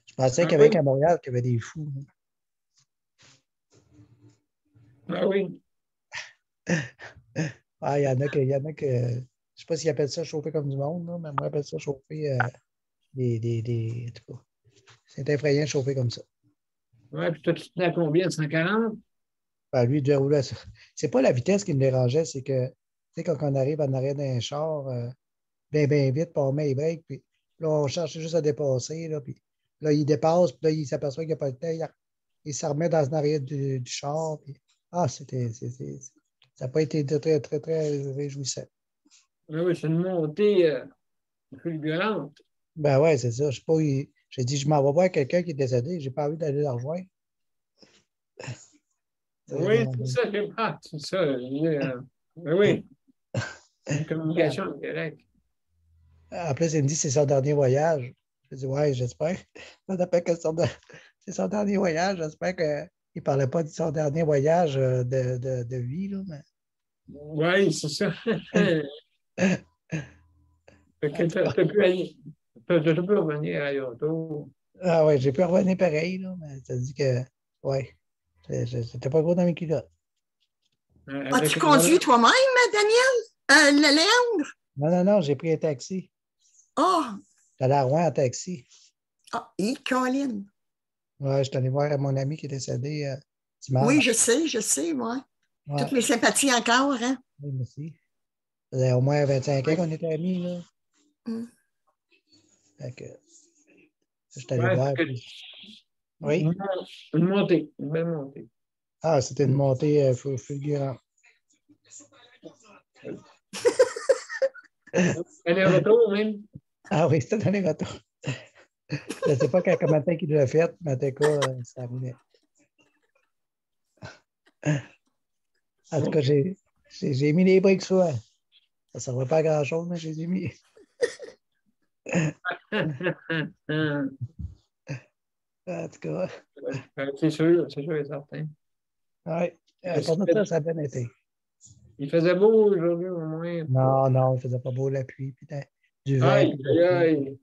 Je pensais
Ah
qu'avec
oui?
à Montréal, qu'il y avait des fous.
Ah oui.
Ah, il y en a que, je ne sais pas s'ils appellent ça chauffer comme du monde, là, mais moi, j'appelle ça chauffer en tout cas, c'est effrayant de chauffer comme ça.
Ouais, puis toi, tu tenais à combien? 140?
Ben, lui, il devait rouler à ça. C'est pas la vitesse qui me dérangeait, c'est que, tu sais, quand on arrive en arrière d'un char, bien, bien vite, puis on met les breaks, puis là, on cherche juste à dépasser, là, puis là, il dépasse, puis là, il s'aperçoit qu'il n'y a pas le temps, il se remet dans l'arrière du char, puis ça n'a pas été très, très, très réjouissant.
Ah oui, c'est une montée fulgurante.
Ben ouais, c'est ça. Je sais pas, j'ai dit, je m'en vais voir quelqu'un qui est décédé, j'ai pas envie d'aller le rejoindre.
Oui, c'est ça, j'ai pas. C'est ça. Ben oui, une communication directe.
En plus, il me dit c'est son dernier voyage. Je dis ouais, j'espère. Ça n'appelle que c'est son dernier voyage. J'espère qu'il ne parlait pas de son dernier voyage de vie. Là, mais...
Oui, c'est ça. Fait que tu peux revenir à Yoto.
Ah ouais, j'ai pu revenir pareil, là, mais ça dit que ouais, c'était pas gros dans mes culottes.
As-tu conduit toi-même, Daniel? Le Léandre?
Non, j'ai pris un taxi.
Oh!
J'allais à Rouen en taxi.
Ah, et Colin.
Ouais, je suis allé voir mon ami qui est décédé dimanche.
Oui, je sais, moi.
Ouais.
Toutes mes sympathies encore, hein?
Oui, merci. Ça faisait au moins 25 ans qu'on était amis, là.
Mm.
Fait que, je suis allé voir. Oui?
Une montée, une belle montée.
Ah, c'était une montée fulgurante.
Aller-retour même?
Ah oui, c'était dans les retours. Je ne sais pas quel matin qu'il l'a fait, mais en tout cas, ça arrivait. En tout cas, j'ai mis les briques souvent. Ça ne servait pas à grand-chose, mais je les ai mis. En tout cas.
C'est sûr et certain.
Oui, pour ça, ça a bien été.
Il faisait beau aujourd'hui au moins.
Non, il ne faisait pas beau la pluie. Putain, du vent.
Aïe.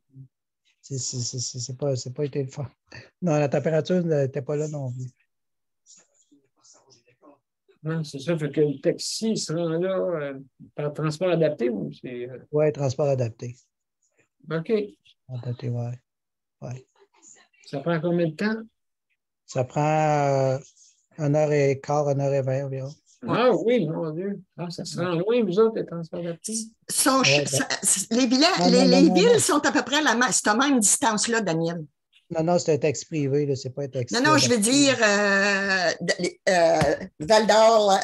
C'est pas été le fun. Non, la température n'était pas là non plus.
Non, c'est ça. Fait que le taxi se rend là par transport adapté ou c'est.
Oui, transport adapté.
OK.
Adapté, oui.
Ça prend combien de temps?
Ça prend 1h15, 1h20 environ.
Ah oui, mon Dieu. Ça se rend loin, vous autres, les transports adaptés?
Les villes sont à peu près à cette même distance-là, Daniel.
Non, c'est un taxi privé, là, c'est pas un taxi.
Non, je veux dire Val-d'Or,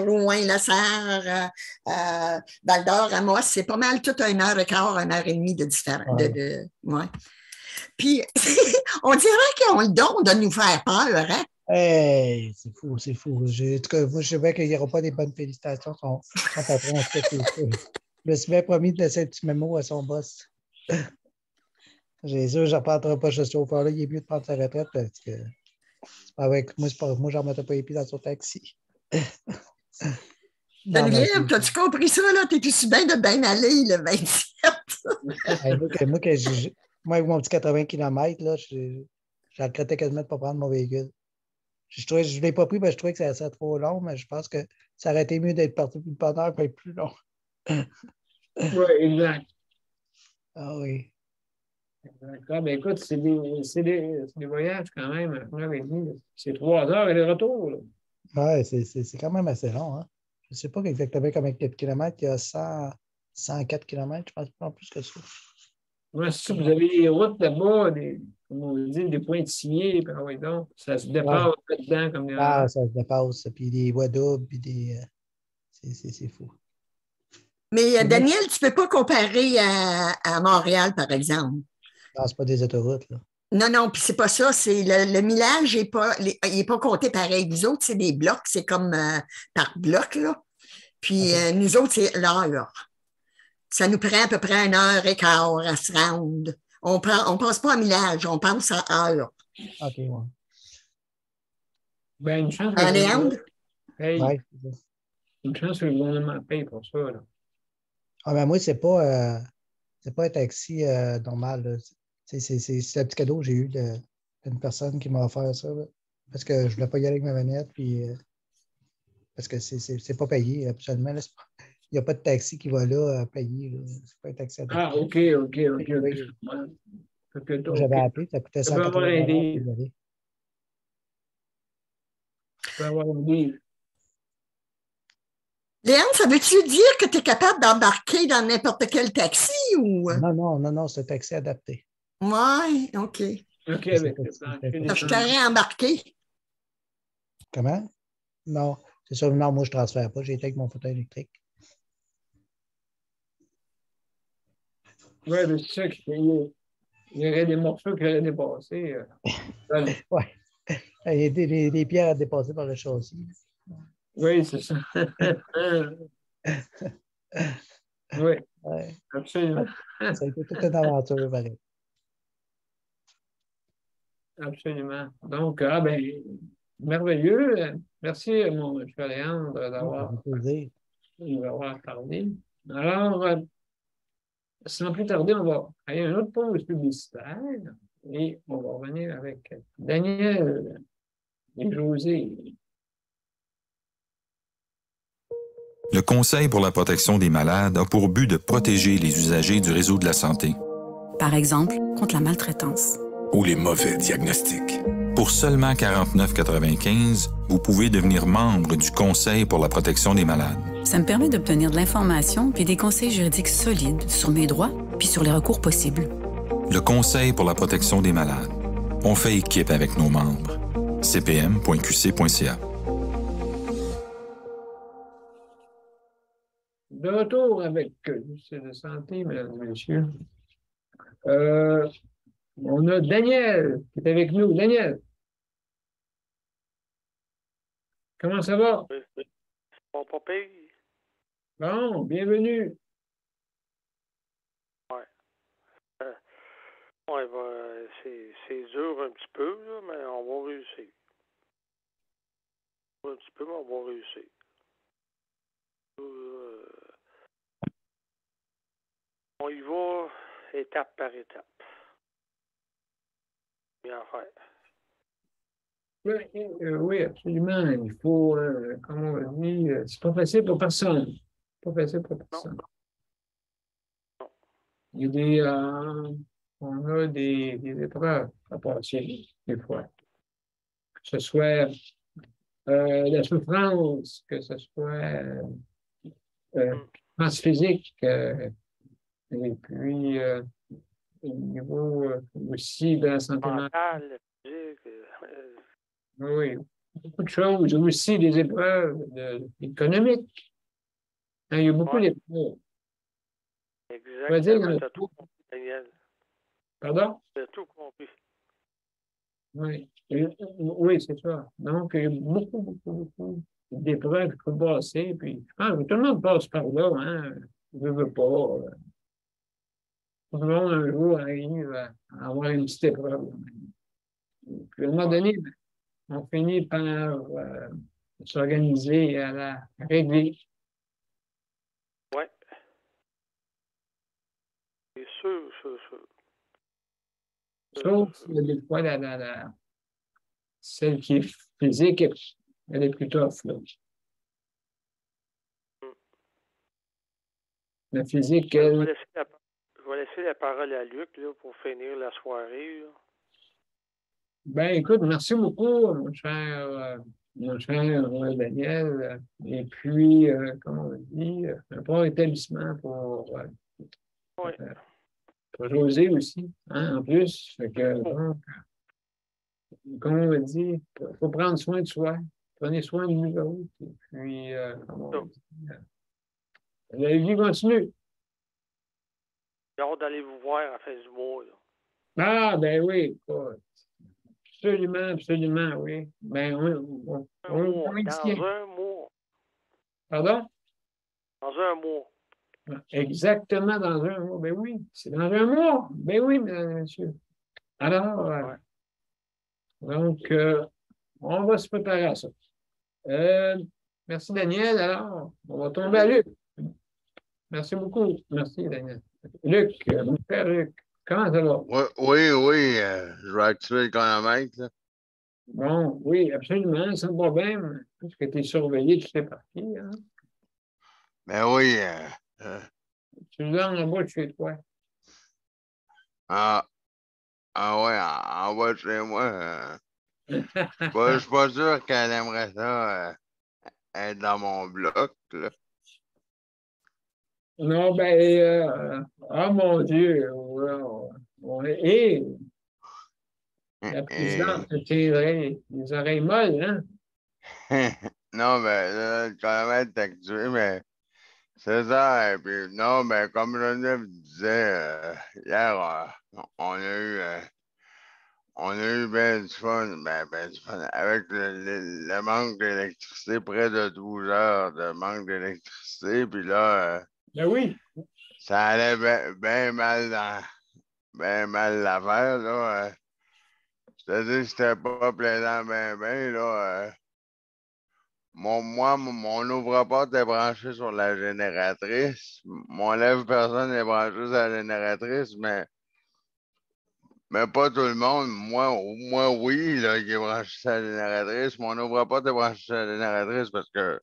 Rouen-La-Sarre, Val-d'Or, Amos, c'est pas mal tout 1h15, 1h30 de différence. Ouais. Puis, on dirait qu'ils ont le don de nous faire peur, hein?
Hey, c'est fou. En tout cas, moi, je sais bien qu'il n'y aura pas des bonnes félicitations quand après on se fait Je me suis bien promis de laisser un petit mémo à son boss. J'ai sûr, je ne reprendrai pas ce chauffeur-là. Il est mieux de prendre sa retraite parce que moi, je ne remettais pas les pieds dans son taxi.
Geneviève, as-tu compris ça, là? T'es aussi bien de bien aller le 27.
Moi, avec mon petit 80 km, là, je regrettais quasiment de ne pas prendre mon véhicule. Je ne l'ai pas pris parce que je trouvais que ça serait trop long, mais je pense que ça aurait été mieux d'être parti plus de bonne heure et être plus long.
Oui, exact.
Ah oui.
D'accord. Ben, écoute, c'est des voyages quand même, 1 heure et demie. C'est 3 heures et le retour. Là.
Ouais, c'est quand même assez long. Hein? Je ne sais pas exactement combien de kilomètres. Il y a 104 kilomètres, je pense pas plus que ça.
Moi, si vous avez des routes là-bas, comme on dit, des pointillés, ben oui, donc, ça se dépasse
Ouais.
là-dedans comme des
Ah, ça se dépasse. Puis des voies doubles, puis des. C'est fou.
Mais Daniel, tu ne peux pas comparer à Montréal, par exemple.
Non, c'est pas des autoroutes, là.
Non, non, puis c'est pas ça. C'est le millage il est pas compté pareil. Nous autres, c'est des blocs, c'est comme par bloc, là. Puis
OK.
nous autres, c'est l'heure. Ça nous prend à peu près 1 heure et quart à se rendre. On pense pas à millage, on pense à heure.
OK, ouais.
Ben, une chance que le gouvernement
Léandre?
paye.
Ouais.
Une chance que le gouvernement paye pour ça. Là.
Ah, ben moi, c'est pas un taxi normal, là. C'est un petit cadeau que j'ai eu d'une personne qui m'a offert ça, là. Parce que je ne voulais pas y aller avec ma manette, puis parce que c'est pas payé, absolument. Là. Il n'y a pas de taxi qui va là payer. Là. C'est pas un taxi adapté.
Ah, OK.
Oui.
Moi,
J'avais appelé, ça coûtait
ça peut avoir
180
un
pour
livre.
y aller.
Ça peut avoir un livre.
Léandre, ça veut-tu dire que tu es capable d'embarquer dans n'importe quel taxi ou?
Non, c'est un taxi adapté.
Ouais, OK.
OK,
C'est
avec
un
le
taxi,
plancher
c'est un
des
Je
taxi.
t'aurais embarqué.
Comment? Non, c'est ça. Non, moi, je ne transfère pas. J'ai été avec mon fauteuil électrique.
Oui, mais c'est ça qu'il y aurait des morceaux qui auraient dépassé.
Oui. Il y a des pierres à dépasser par le châssis.
Oui, c'est ça. Oui,
Ouais.
absolument.
Ça a été toute une aventure, pareil.
Absolument. Donc, ben, merveilleux. Merci, mon cher Léandre,
Ça fait plaisir.
d'avoir parlé. Alors, sans plus tarder, on va aller à un autre pause publicitaire et on va revenir avec Daniel et José.
Le Conseil pour la protection des malades a pour but de protéger les usagers du réseau de la santé.
Par exemple, contre la maltraitance.
Ou les mauvais diagnostics.
Pour seulement 49,95 $, vous pouvez devenir membre du Conseil pour la protection des malades.
Ça me permet d'obtenir de l'information puis des conseils juridiques solides sur mes droits puis sur les recours possibles.
Le Conseil pour la protection des malades. On fait équipe avec nos membres. cpm.qc.ca.
De retour avec le ministère de la Santé, mesdames et messieurs. On a Daniel qui est avec nous. Daniel, comment ça va?
Bon, pas pire.
Bon, bienvenue.
Ouais, ben, c'est dur un petit peu, là, mais on va réussir. Un petit peu, mais on va réussir. On y va étape par étape. Bien faire.
Oui, absolument. Il faut, comme on dit, c'est pas facile pour personne. Pas facile pour personne.
Non.
Il y a on a des épreuves à passer, des fois. Que ce soit la souffrance, que ce soit souffrance physique, et puis au niveau aussi de la santé mentale.
Physique,
oui, beaucoup de choses. Aussi des épreuves économiques. Hein, il y a beaucoup d'épreuves.
Exactement. T'as tout compris, Daniel.
Pardon?
T'as tout compris.
Oui, oui, c'est ça. Donc, il y a beaucoup d'épreuves qu'il faut passer. Puis, je pense que tout le monde passe par là. Hein? Je veux pas. Tout le monde, un jour, arrive à avoir une petite épreuve. Puis, à un moment donné, on finit par s'organiser et à la régler.
Oui. C'est sûr.
Sauf des fois, celle qui est physique, elle est plus tough. Là. La physique,
Je vais
elle.
laisser la parole à Luc là, pour finir la soirée. Là.
Ben, écoute, merci beaucoup, mon cher Daniel. Et puis, comment on dit, un bon établissement
Oui.
pour José aussi, hein, en plus. Fait que, donc, comme on m'a dit, il faut prendre soin de soi. Prenez soin de nous autres. Et puis, comment on dit, la vie continue.
J'ai hâte d'aller vous voir à la fin du mois. Là.
Ah, ben oui, écoute. Absolument, absolument, oui. Ben, on y
Dans
tient.
un mois.
Pardon?
Dans un mois.
Exactement dans un mois. Ben oui, c'est dans un mois. Ben oui, mesdames et messieurs. Alors, donc, on va se préparer à ça. Merci, Daniel. Alors, on va tomber à Luc. Merci beaucoup. Merci, Daniel. Luc, mon frère Luc, comment ça va?
Oui, je vais activer le chronomètre. Là.
Bon, oui, absolument, sans problème, puisque tu es surveillé, tu sais par qui, hein?
Ben oui.
Tu l'as en bas de chez toi.
Ouais, en bas de chez moi. Je suis pas sûr qu'elle aimerait ça être dans mon bloc. Là.
Non, ben, oh mon Dieu, et la présidente te tiendrait les oreilles molles, hein?
Non, ben, là, le chronomètre est activé, mais c'est ça. Et puis, non, ben, comme Geneviève disait, hier, on a eu ben du fun, ben du fun, avec le manque d'électricité, près de 12 heures de manque d'électricité, puis là,
Ben oui.
ça allait bien mal l'affaire, là. C'est-à-dire que c'était pas plaisant, là. Mon ouvre-porte est branché sur la génératrice. Mon lève-personne est branché sur la génératrice, mais pas tout le monde. Moi oui, là, qui est branché sur la génératrice. Mon ouvre-porte est branché sur la génératrice parce que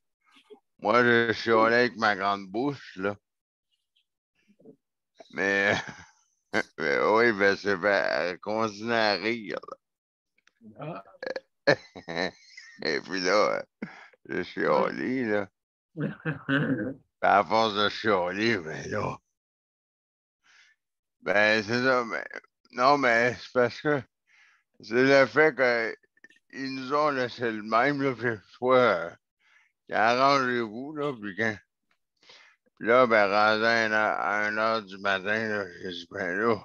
moi, je chiolais avec ma grande bouche, là. Mais, mais oui, ben, c'est fait continuer à rire.
Ah.
Et puis là, je chiolais, là. À force de chialer, ben là. Ben, c'est ça, mais. Non, mais c'est parce que c'est le fait qu'ils nous ont laissé le même, là, puis soit arrangez-vous, là, puis là, ben, rendu à 1 heure du matin, là, j'ai dit, ben là,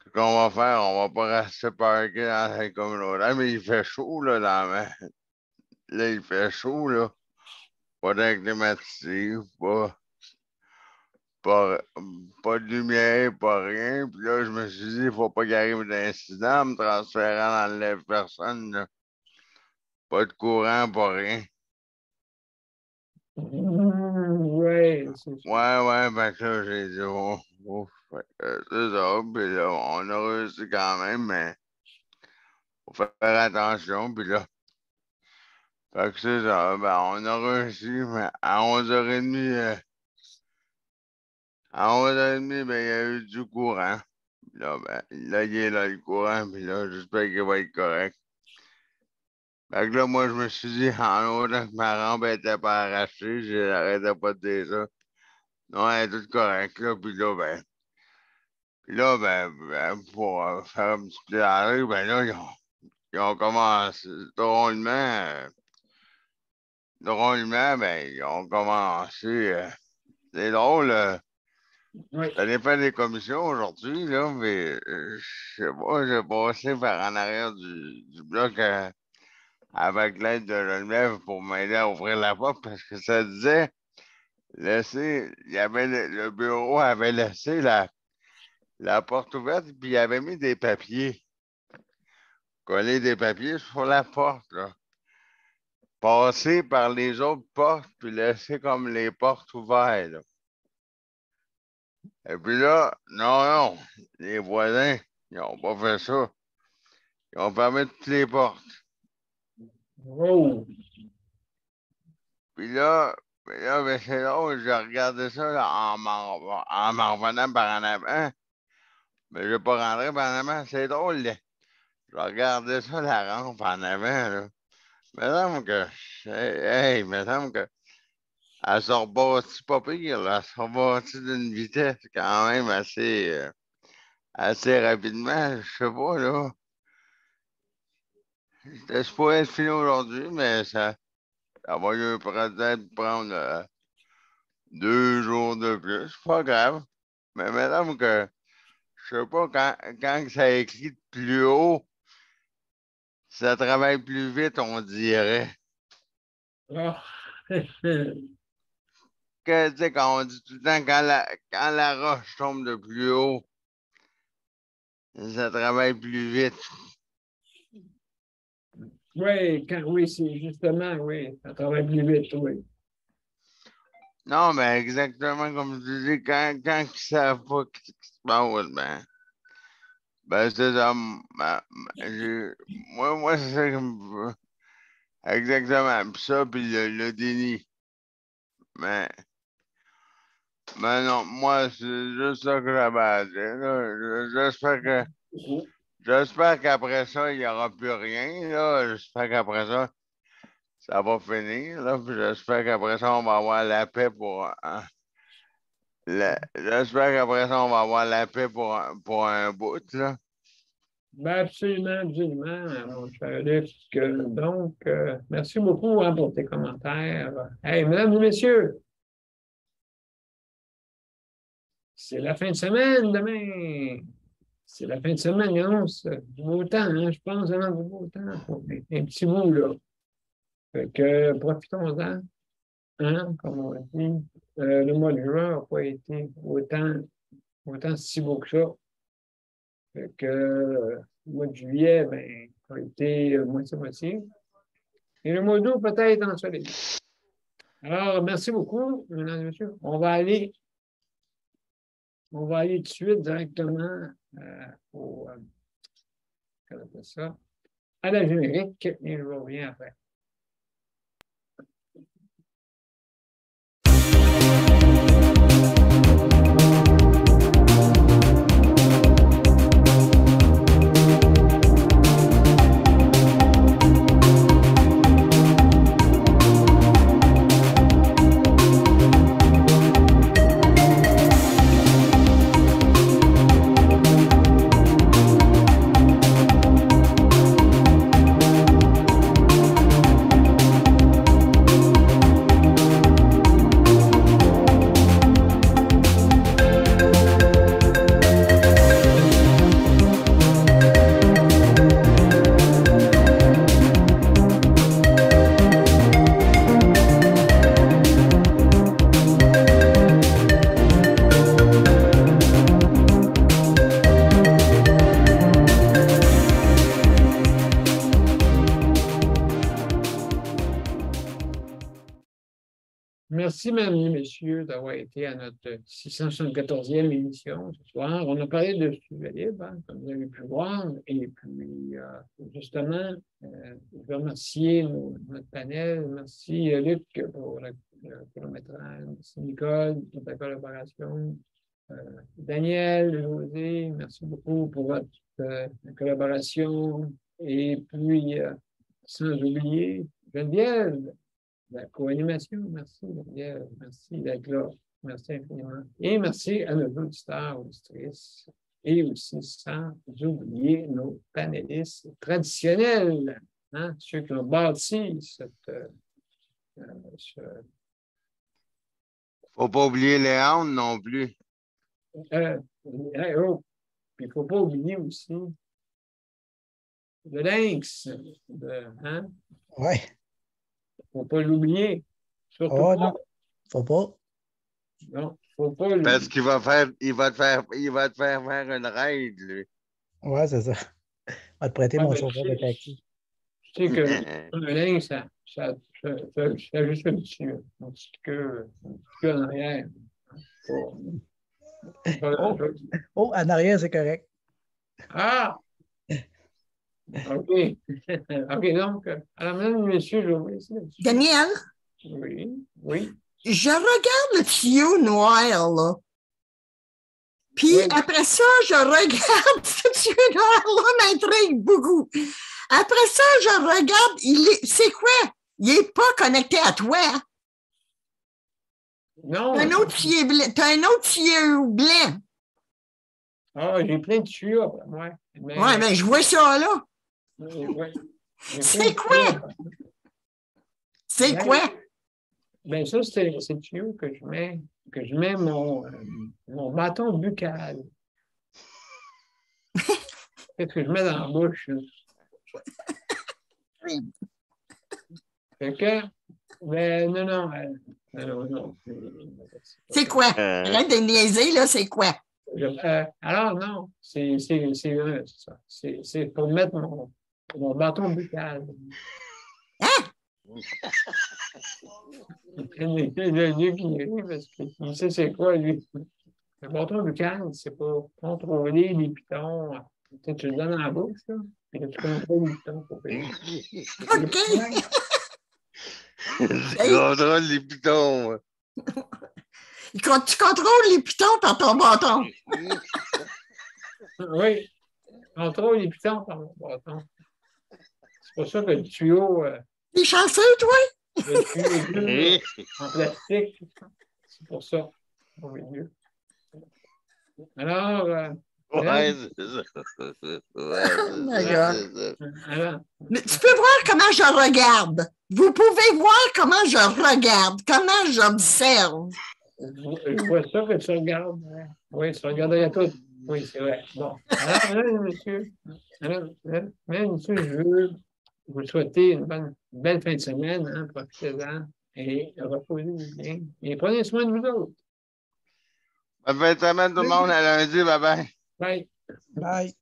ce qu'on va faire, on va pas rester parqué dans la communauté. Mais il fait chaud, là, là, il fait chaud, là. Pas de climatisé, pas de lumière, pas rien. Puis là, je me suis dit, il faut pas qu'il arrive d'incident en me transférant dans le lève-personne, là. Pas de courant, pas rien.
Ouais,
Ouais, ben ça, j'ai dit, c'est ça. Puis là, on a réussi quand même, mais faut faire attention. Puis là, fait que c'est ça. Ben, on a réussi, mais à 11h30, ben, il y a eu du courant. Puis là, ben, là, il est là, le courant. Puis là, j'espère qu'il va être correct. Fait que là, moi, je me suis dit, en autant que ma rampe n'était pas arrachée, j'arrêtais pas de dire ça. Non, elle est toute correcte, là. Puis là, pour faire un petit plaidoyer, ben là, ils ont commencé, drôlement, ben, ils ont commencé, c'est drôle, ça dépend des commissions aujourd'hui, là, mais je sais pas, j'ai passé par en arrière du bloc avec l'aide de Geneviève pour m'aider à ouvrir la porte parce que ça disait, il y avait le bureau avait laissé la porte ouverte, puis il avait mis des papiers. Coller des papiers sur la porte, là. Passer par les autres portes, puis laisser comme les portes ouvertes, là. Et puis là, non, les voisins, ils n'ont pas fait ça. Ils ont fermé toutes les portes.
Oh.
Puis là, Mais là, ben, c'est drôle, je regardais ça là, en m'en revenant par en avant. Mais je ne vais pas rentrer par en avant. C'est drôle, là. Je regardais ça, la rampe en avant, là. Il me semble que. Hey, il me semble que. Elle se rebâtit pas pire, là. Elle se rebâtit d'une vitesse quand même assez rapidement. Je sais pas, là. C'était supposé être fini aujourd'hui, mais ça va peut-être prendre 2 jours de plus. C'est pas grave. Mais madame, que je sais pas, quand ça écrit plus haut, ça travaille plus vite, on dirait.
Ah.
Que, tu sais, quand on dit tout le temps, quand la roche tombe de plus haut, ça travaille plus vite.
Oui, c'est justement, oui, ça travaille plus vite, oui.
Non, mais exactement comme tu dis, quand ils ne savent pas ce qui se passe, ben c'est ça. Moi, c'est ça qui me fait. Exactement. Puis ça, puis le déni. Mais non, moi, c'est juste ça que j'avais à dire, là. J'espère qu'après ça, il n'y aura plus rien, là. J'espère qu'après ça, ça va finir, là. Puis j'espère qu'après ça, on va avoir la paix pour. J'espère qu'après ça, on va avoir la paix pour un bout, là.
Ben absolument, absolument, mon cher Luc. Donc, merci beaucoup pour tes commentaires. Hey, mesdames et messieurs, c'est la fin de semaine demain. C'est la fin de semaine, il annonce du beau temps, hein, je pense, du beau temps. Un petit bout, là. Fait que profitons-en, hein, comme on dit. Le mois de juin n'a pas été autant si beau que ça. Fait que le mois de juillet, ben, a été moitié-moitié. Et le mois d'août, peut-être ensoleillé. Alors, merci beaucoup, mesdames et messieurs. On va aller tout de suite directement à la générique et je reviens après. Merci, mesdames et messieurs, d'avoir été à notre 674e émission ce soir. On a parlé de sujet libre, hein, comme vous avez pu voir. Et puis, justement, je veux remercier notre panel. Merci, Luc, pour le chronométrage. Merci, Nicole, pour ta collaboration. Daniel, José, merci beaucoup pour votre collaboration. Et puis, sans oublier, Geneviève, la co-animation. Merci, Geneviève. Merci d'être là. Merci infiniment. Et merci à nos auditeurs, auditrices. Et aussi, sans oublier nos panélistes traditionnels, hein, ceux qui ont bâti
Faut pas oublier Léandre non plus.
Puis il ne faut pas oublier aussi le lynx. Hein?
Oui.
Il ne faut pas l'oublier. Surtout
pas.
Non,
faut pas.
Non, faut pas l'oublier.
Parce qu'il va te faire faire une raid, lui.
Oui, c'est ça. Je vais te prêter mon chauffeur de taxi.
Tu sais que le lynx, ça juste un petit queue en arrière.
Oh, en arrière, c'est correct.
Ah! OK. OK, donc, alors, mesdames et messieurs, je vous remercie.
Daniel?
Oui.
je regarde le tuyau noir, là. Puis
Oui.
après ça, je regarde ce tuyau noir-là m'intrigue beaucoup. Après ça, je regarde, c'est quoi? Il n'est pas connecté à toi.
Non.
T'as un autre tuyau blanc. T'as un autre tuyau blanc.
Ah, j'ai plein de tuyaux. Ouais,
Ouais, mais je vois ça, là.
Ouais.
C'est quoi? C'est quoi?
Ben ça, c'est le tuyau que je mets mon bâton buccal. Qu'est-ce que je mets dans la bouche? Là? Fait que, ben non.
C'est quoi? Arrête de niaiser, là, c'est quoi?
Alors, non, c'est ça. C'est pour mettre mon bâton buccal.
Hein?
Le Dieu qui rit parce qu'il sait c'est quoi, lui. Le bâton buccal, c'est pour contrôler les pitons. Tu le donnes dans la bouche, là, puis là, tu contrôles les pitons pour payer.
OK.
Tu contrôles les pitons.
Quand tu contrôles les pitons par ton bâton.
Oui, contrôle les pitons par mon bâton. C'est pour ça que le tuyau.
T'es chanceux, toi?
Le tuyau bleu, en plastique, c'est pour ça. Au milieu. Alors.
Ouais, c'est ça.
Alors,
Mais tu peux voir comment je regarde. Vous pouvez voir comment je regarde, comment j'observe.
je vois ça que tu regardes. Oui, tu regarderais tout. Oui, c'est vrai. Bon. Alors, monsieur, je veux vous souhaiter une belle fin de semaine. Hein, profitez-en et reposez-vous bien. Et prenez soin de vous autres.
Bonne fin de semaine, tout le monde. À lundi. Bye bye.
Bye.
Bye.